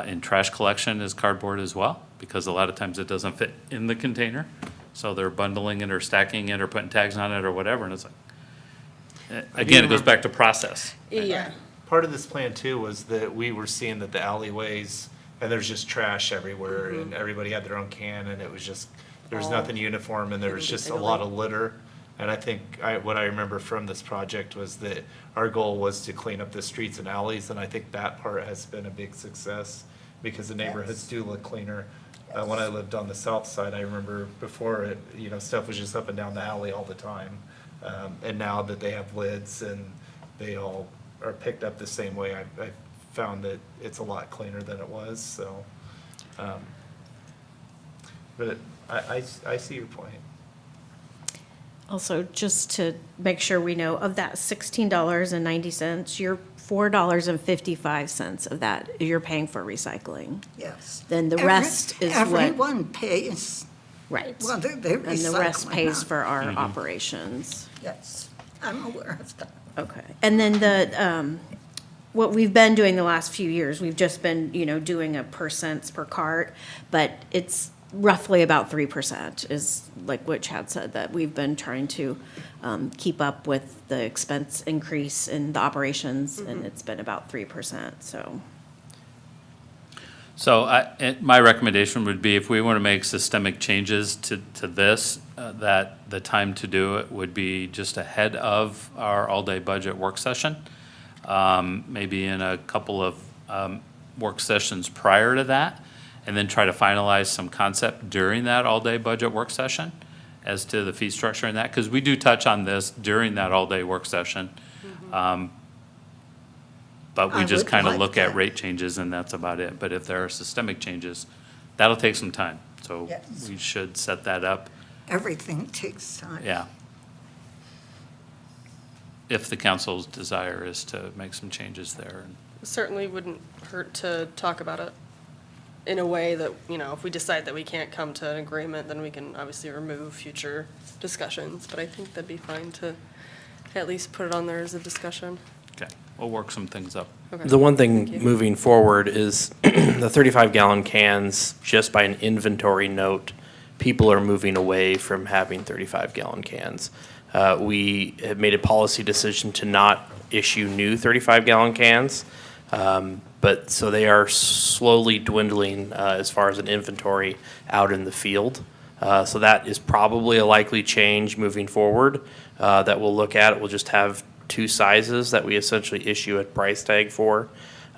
in trash collection is cardboard as well, because a lot of times it doesn't fit in the container. So they're bundling it or stacking it or putting tags on it or whatever, and it's like, again, it goes back to process. yeah, Part of this plan too was that we were seeing that the alleyways, and there's just trash everywhere, Mm-hmm. and everybody had their own can, and it was just, there was All nothing uniform, and there was just a lot of litter. And I think what I remember from this project was that our goal was to clean up the streets and alleys, and I think that part has been a big success, because the neighborhoods do look cleaner. When I lived on the south side, I remember before it, you know, stuff was just up and down the alley all the time. And now that they have lids and they all are picked up the same way, I found that it's a lot cleaner than it was, so. But I see your point. Also, just to make sure we know, of that $16.90, you're $4.55 of that you're paying for recycling. Yes. Then the rest is what- Everyone pays, Right. whether they recycle or And the rest pays not. for our operations. Yes, I'm aware of that. Okay. And then what we've been doing the last few years, we've just been, doing a per cents per cart, but it's roughly about 3% is like what Chad said, that we've been trying to keep up with the expense increase in the operations, and it's been about 3%, so. So my recommendation would be if we want to make systemic changes to this, that the time to do it would be just ahead of our all-day budget work session. Maybe in a couple of work sessions prior to that, and then try to finalize some concept during that all-day budget work session as to the fee structure and that, because we do touch on this during that all-day work session. But we I just would kind of like look at that. rate changes and that's about it. But if there are systemic changes, that'll take some time. So Yes. we should set that up, Everything takes time. yeah. If the council's desire is to make some changes there. certainly wouldn't hurt to talk about it in a way that, if we decide that we can't come to an agreement, then we can obviously remove future discussions. But I think that'd be fine to at least put it on there as a discussion. Okay, we'll work some things up. Okay. The one Thank thing you. moving forward is the 35-gallon cans, just by an inventory note, people are moving away from having 35-gallon cans. We have made a policy decision to not issue new 35-gallon cans, but so they are slowly dwindling as far as an inventory out in the field. So that is probably a likely change moving forward that we'll look at. We'll just have two sizes that we essentially issue a price tag for.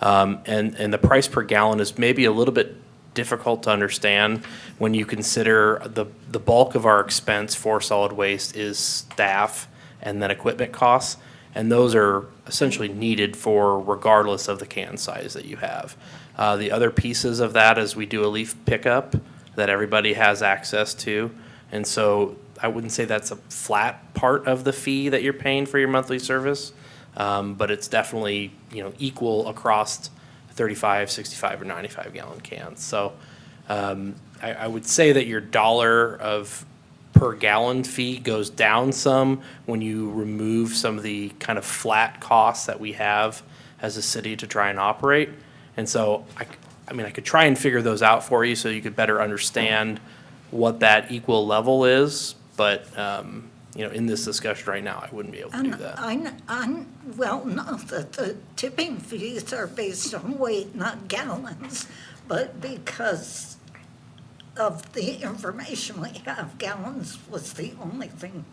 And the price per gallon is maybe a little bit difficult to understand when you consider the bulk of our expense for solid waste is staff and then equipment costs. And those are essentially needed for regardless of the can size that you have. The other pieces of that is we do a leaf pickup that everybody has access to. And so I wouldn't say that's a flat part of the fee that you're paying for your monthly service, but it's definitely, equal across 35, 65, or 95 gallon cans. So I would say that your dollar of per gallon fee goes down some when you remove some of the kind of flat costs that we have as a city to try and operate. And so I could try and figure those out for you so you could better understand what that equal level is. But, in this discussion right now, I wouldn't be able to do that. Well, no, the tipping fees are based on weight, not gallons, but because of the information we have, gallons was the only thing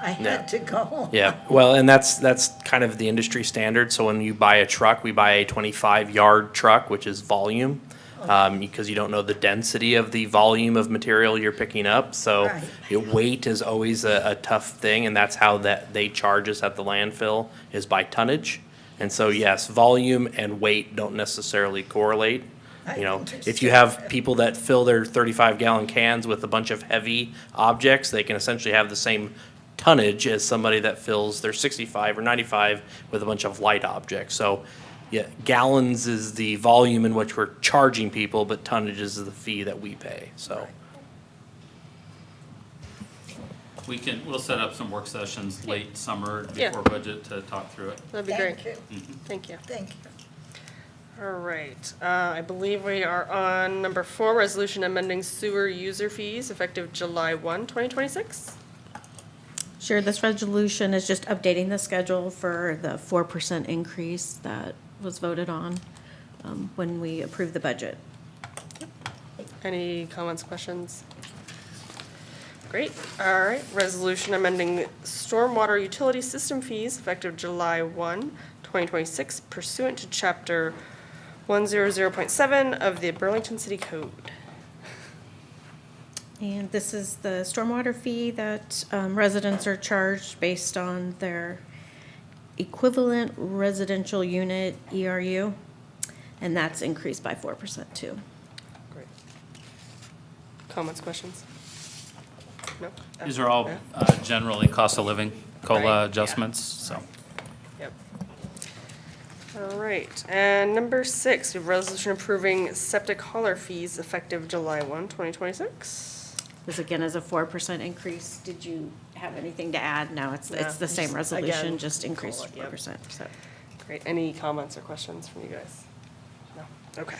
I had to go. Yeah, well, and that's kind of the industry standard. So when you buy a truck, we buy a 25-yard truck, which is volume, because you don't know the density of the volume of material you're picking up. So Right. your weight is always a tough thing, and that's how that they charge us at the landfill is by tonnage. And so yes, volume and weight don't necessarily correlate. If you have people that fill their 35-gallon cans with a bunch of heavy objects, they can essentially have the same tonnage as somebody that fills their 65 or 95 with a bunch of light objects. So, yeah, gallons is the volume in which we're charging people, but tonnage is the fee that we pay, so. We'll set up some work sessions late summer Yeah. before budget to talk through it. That'd be great. Thank you, Thank you. thank you. All right, I believe we are on number 4, resolution amending sewer user fees effective July 1, 2026. Sure, this resolution is just updating the schedule for the 4% increase that was voted on when we approved the budget. Any comments, questions? Great, all right, resolution amending stormwater utility system fees effective July 1, 2026 pursuant to chapter 100.7 of the Burlington City Code. And this is the stormwater fee that residents are charged based on their equivalent residential unit, ERU, and that's increased by 4% too. Great. Comments, questions? No? These are all Yeah. generally cost of living Right, COLA yeah. adjustments, so. Yep. All right, and number 6, we have resolution approving septic hauler fees effective July 1, 2026. This again is a 4% increase. Did you have anything to add? No, it's No, the same just, resolution, again, just increased COLA, yep. 4%. So. Great, any comments or questions from you guys? No, okay.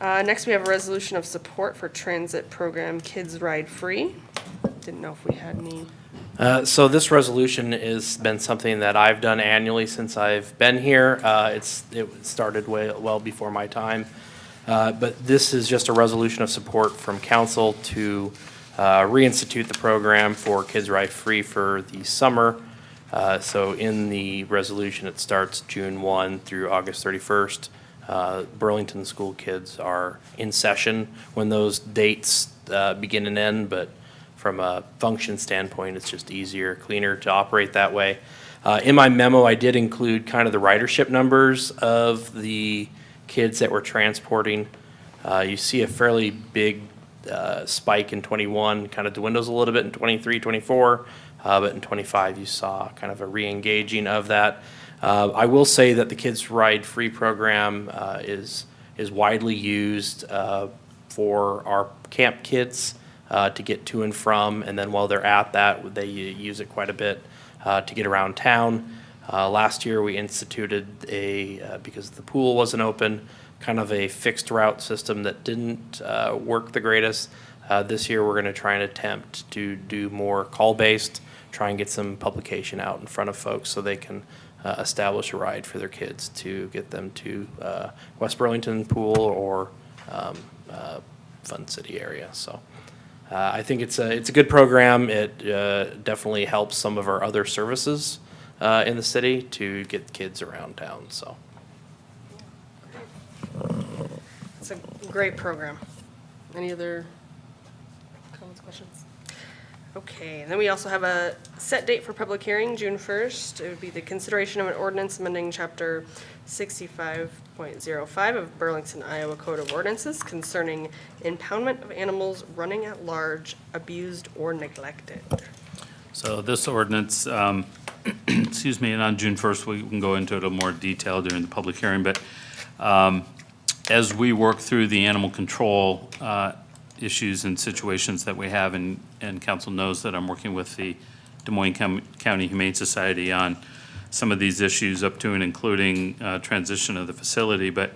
Next, we have a resolution of support for transit program Kids Ride Free. Didn't know if we had any. So this resolution has been something that I've done annually since I've been here. It started well before my time. But this is just a resolution of support from council to reinstitute the program for Kids Ride Free for the summer. So in the resolution, it starts June 1 through August 31st. Burlington school kids are in session when those dates begin and end, but from a function standpoint, it's just easier, cleaner to operate that way. In my memo, I did include kind of the ridership numbers of the kids that we're transporting. You see a fairly big spike in 21, kind of dwindles a little bit in 23, 24, but in 25 you saw kind of a re-engaging of that. I will say that the Kids Ride Free program is widely used for our camp kids to get to and from, and then while they're at that, they use it quite a bit to get around town. Last year, we instituted because the pool wasn't open, kind of a fixed route system that didn't work the greatest. This year, we're going to try and attempt to do more call-based, try and get some publication out in front of folks so they can establish a ride for their kids to get them to West Burlington Pool or Fun City area. So I think it's a good program. It definitely helps some of our other services in the city to get kids around town. So. It's a great program. Any other comments, questions? Okay, and then we also have a set date for public hearing, June 1st. It would be the consideration of an ordinance amending Chapter 65.05 of Burlington, Iowa Code of Ordinances concerning impoundment of animals running at large, abused, or neglected. So this ordinance, excuse me, and on June 1st, we can go into it in more detail during the public hearing, but as we work through the animal control issues and situations that we have, and council knows that I'm working with the Des Moines County Humane Society on some of these issues up to and including transition of the facility. But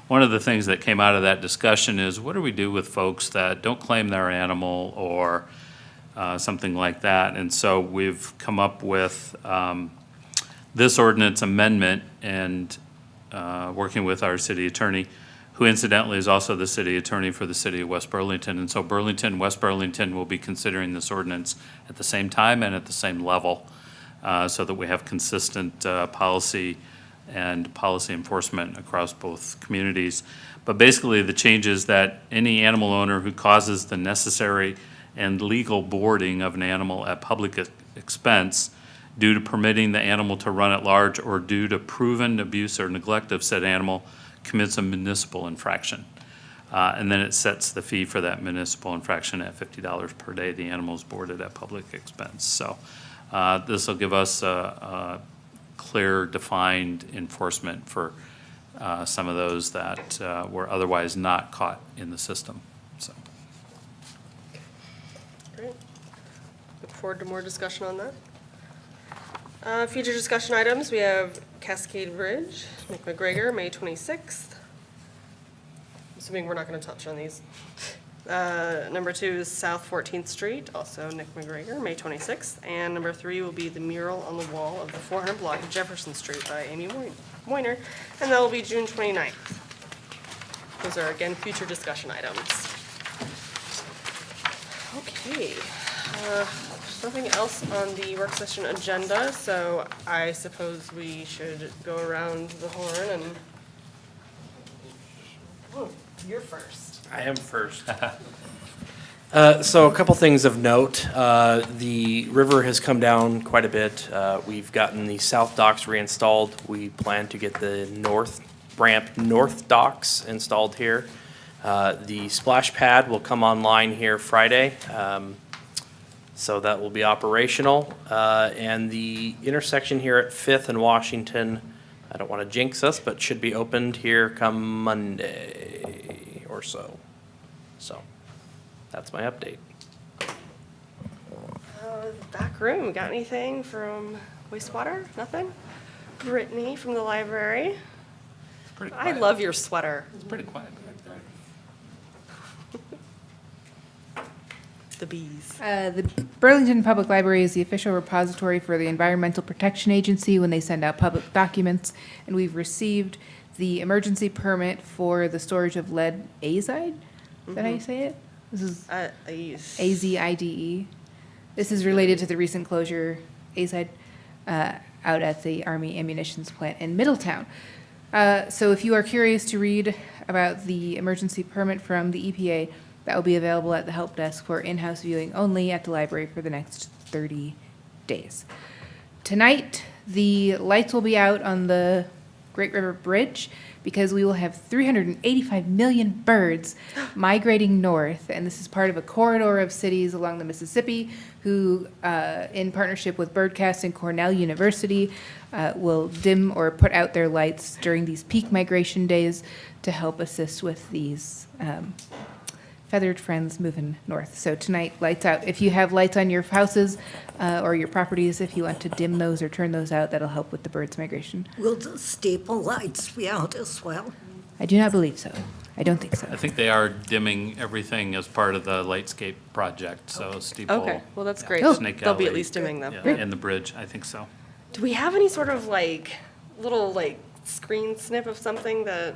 one of the things that came out of that discussion is, what do we do with folks that don't claim their animal or something like that? And so we've come up with this ordinance amendment and working with our city attorney, who incidentally is also the city attorney for the city of West Burlington. And so Burlington, West Burlington will be considering this ordinance at the same time and at the same level, so that we have consistent policy and policy enforcement across both communities. But basically, the change is that any animal owner who causes the necessary and legal boarding of an animal at public expense due to permitting the animal to run at large or due to proven abuse or neglect of said animal commits a municipal infraction. And then it sets the fee for that municipal infraction at $50 per day the animal is boarded at public expense. So this will give us a clear, defined enforcement for some of those that were otherwise not caught in the system. So. Great. Look forward to more discussion on that. Future discussion items, we have Cascade Bridge, Nick McGregor, May 26th. Assuming we're not going to touch on these. Number 2 is South 14th Street, also Nick McGregor, May 26th. And number 3 will be the mural on the wall of the 400 block of Jefferson Street by Amy Moiner, and that will be June 29th. Those are, again, future discussion items. Okay. Nothing else on the work session agenda, so I suppose we should go around the horn and... Oh, you're first. I am first. So a couple things of note. The river has come down quite a bit. We've gotten the south docks reinstalled. We plan to get the north docks installed here. The splash pad will come online here Friday. So that will be operational. And the intersection here at 5th and Washington, I don't want to jinx us, but should be opened here come Monday or so. So that's my update. Back room, got anything from wastewater? Nothing? Brittany from the library. Pretty I quiet. love your sweater. It's pretty quiet back there. The bees. The Burlington Public Library is the official repository for the Environmental Protection Agency when they send out public documents, and we've received the emergency permit for the storage of lead azide. Is that how you say it? This is AZIDE. This is related to the recent closure, azide, out at the Army Ammunitions Plant in Middletown. So if you are curious to read about the emergency permit from the EPA, that will be available at the help desk for in-house viewing only at the library for the next 30 days. Tonight, the lights will be out on the Great River Bridge because we will have 385 million birds migrating north, and this is part of a corridor of cities along the Mississippi who, in partnership with Birdcast and Cornell University, will dim or put out their lights during these peak migration days to help assist with these feathered friends moving north. So tonight, lights out. If you have lights on your houses or your properties, if you want to dim those or turn those out, that'll help with the birds' migration. Will the steeple lights be out as well? I do not believe so. I don't think so. I think they are dimming everything as part of the Lightscape project, so steeple. Okay, well, that's great. Oh. Snake They'll be at Alley, least dimming them. yeah, and the bridge, I think so. Do we have any sort of like, little like screen snip of something that,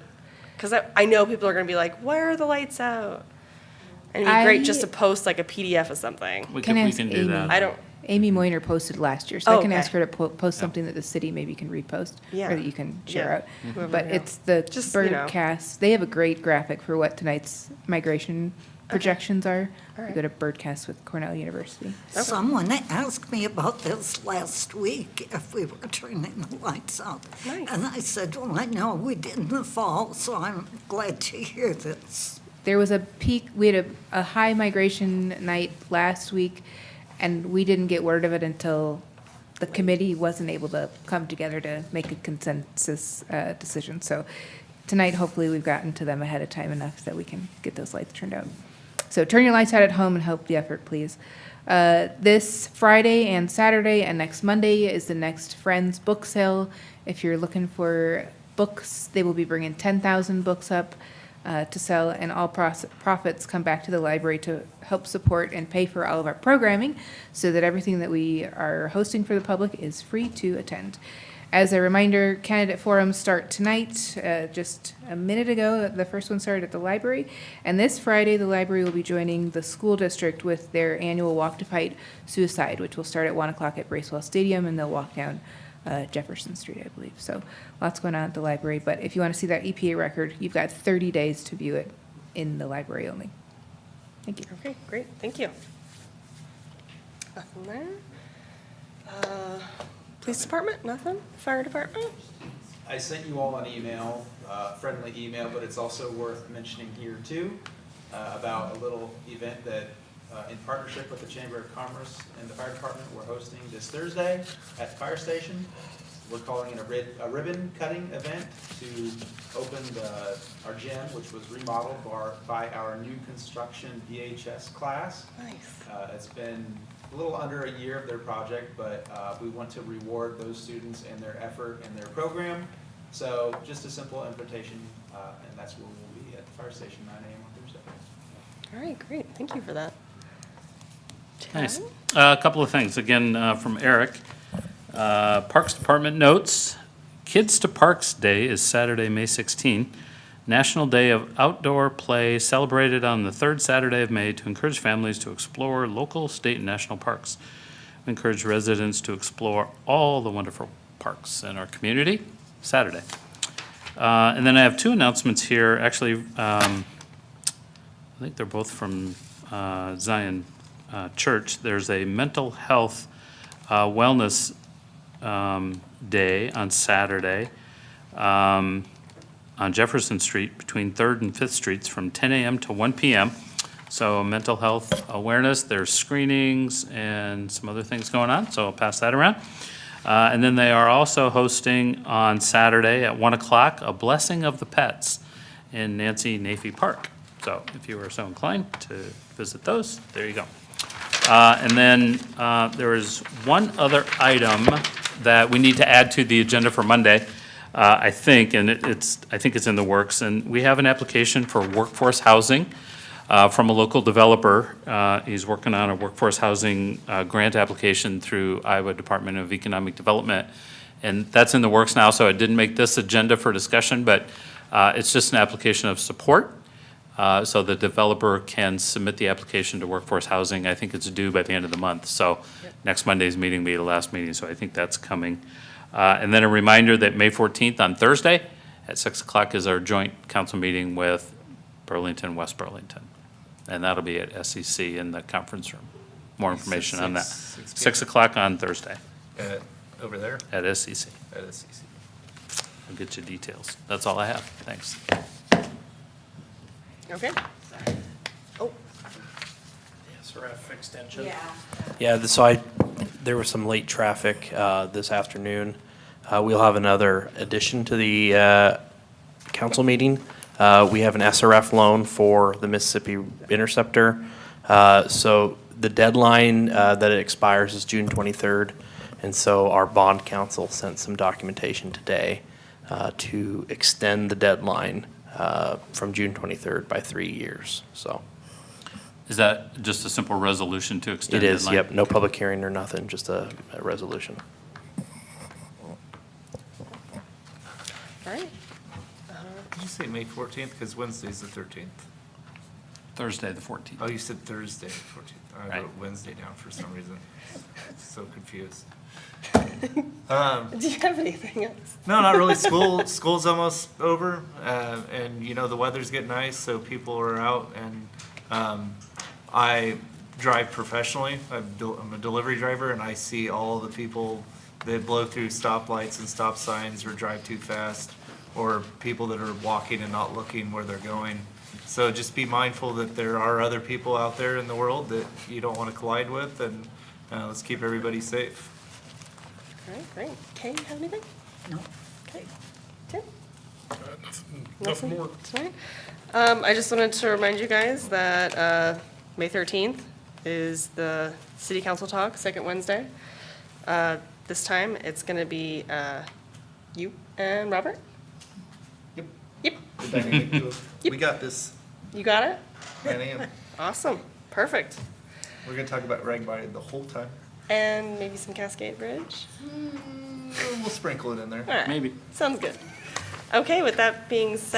because I know people are going to be like, why are the lights out? And it'd be great just to post like a PDF of something. We Can can ask do Amy. that. I don't, Amy Moyner posted last year, so I can Okay. ask her to post something that the city maybe can repost, Yeah. or that you can share Yeah. out. Whoever, But yeah. it's the Just, you know. Birdcast, they have a great graphic for what tonight's migration projections are. All You right. go to Birdcast with Cornell University. Someone asked me about this last week, if we were turning the lights out. Nice. And I said, well, I know we did in the fall, so I'm glad to hear this. There was a peak, we had a high migration night last week, and we didn't get word of it until the committee wasn't able to come together to make a consensus decision. So tonight, hopefully, we've gotten to them ahead of time enough that we can get those lights turned out. So turn your lights out at home and help the effort, please. This Friday and Saturday and next Monday is the next Friends book sale. If you're looking for books, they will be bringing 10,000 books up to sell, and all profits come back to the library to help support and pay for all of our programming, so that everything that we are hosting for the public is free to attend. As a reminder, candidate forums start tonight. Just a minute ago, the first one started at the library. And this Friday, the library will be joining the school district with their annual Walk to Fight Suicide, which will start at 1 o'clock at Bracewell Stadium, and they'll walk down Jefferson Street, I believe. So lots going on at the library. But if you want to see that EPA record, you've got 30 days to view it in the library only. Thank you. Okay, great, thank you. Nothing there. Police department, nothing? Fire department? I sent you all an email, friendly email, but it's also worth mentioning here too, about a little event that, in partnership with the Chamber of Commerce and the Fire Department, we're hosting this Thursday at the fire station. We're calling it a ribbon cutting event to open our gym, which was remodeled by our new construction DHS class. Nice. It's been a little under a year of their project, but we want to reward those students and their effort and their program. So just a simple invitation, and that's where we'll be at the fire station, 9 a.m. on Thursday. All right, great, thank you for that. Nice. Chad? A couple of things, again, from Eric. Parks Department notes, Kids to Parks Day is Saturday, May 16. National Day of Outdoor Play celebrated on the third Saturday of May to encourage families to explore local, state, and national parks. We encourage residents to explore all the wonderful parks in our community, Saturday. And then I have two announcements here, actually, I think they're both from Zion Church. There's a mental health wellness day on Saturday on Jefferson Street between 3rd and 5th Streets from 10 a.m. to 1 p.m. So mental health awareness, there's screenings and some other things going on, so I'll pass that around. And then they are also hosting on Saturday at 1 o'clock, a Blessing of the Pets in Nancy Nafee Park. So if you are so inclined to visit those, there you go. And then there is one other item that we need to add to the agenda for Monday, I think, and I think it's in the works. And we have an application for workforce housing from a local developer. He's working on a workforce housing grant application through Iowa Department of Economic Development. And that's in the works now, so I didn't make this agenda for discussion, but it's just an application of support. So the developer can submit the application to workforce housing. I think it's due by the end of the month. So next Monday's meeting will be the last meeting, so I think that's coming. And then a reminder that May 14th on Thursday at 6 o'clock is our joint council meeting with Burlington, West Burlington. And that'll be at SEC in the conference room. More information on that. 6 o'clock on Thursday Over there at SEC. at SEC. I'll get you details. That's all I have. Thanks. Okay. Oh, SRF extension. Yeah, so there was some late traffic this afternoon. We'll have another addition to the council meeting. We have an SRF loan for the Mississippi Interceptor. So the deadline that it expires is June 23rd. And so our bond counsel sent some documentation today to extend the deadline from June 23rd by 3 years, so. Is that just a simple resolution to extend It the is, deadline? yep, no public hearing or nothing, just a resolution. all right. Did you say May 14th? Because Wednesday's the 13th. Thursday, the 14th. Oh, you said Thursday, 14th. I Right. wrote Wednesday down for some reason. So confused. Do you have anything else? No, not really. School's almost over, and you know the weather's getting nice, so people are out. And I drive professionally. I'm a delivery driver, and I see all the people that blow through stoplights and stop signs or drive too fast, or people that are walking and not looking where they're going. So just be mindful that there are other people out there in the world that you don't want to collide with, and let's keep everybody safe. All right, great. Kay, you have anything? No. Okay. Tim? Nothing more. Tonight? I just wanted to remind you guys that May 13th is the city council talk, second Wednesday. This time, it's going to be you and Robert. Yep. Yep, The dynamic duo. Yep. We got this. you got it? 9 a.m. Awesome, perfect. We're gonna talk about Ragbide the whole time. And maybe some Cascade Bridge? We'll sprinkle it in there. All right. Maybe. Sounds good. Okay, with that being said.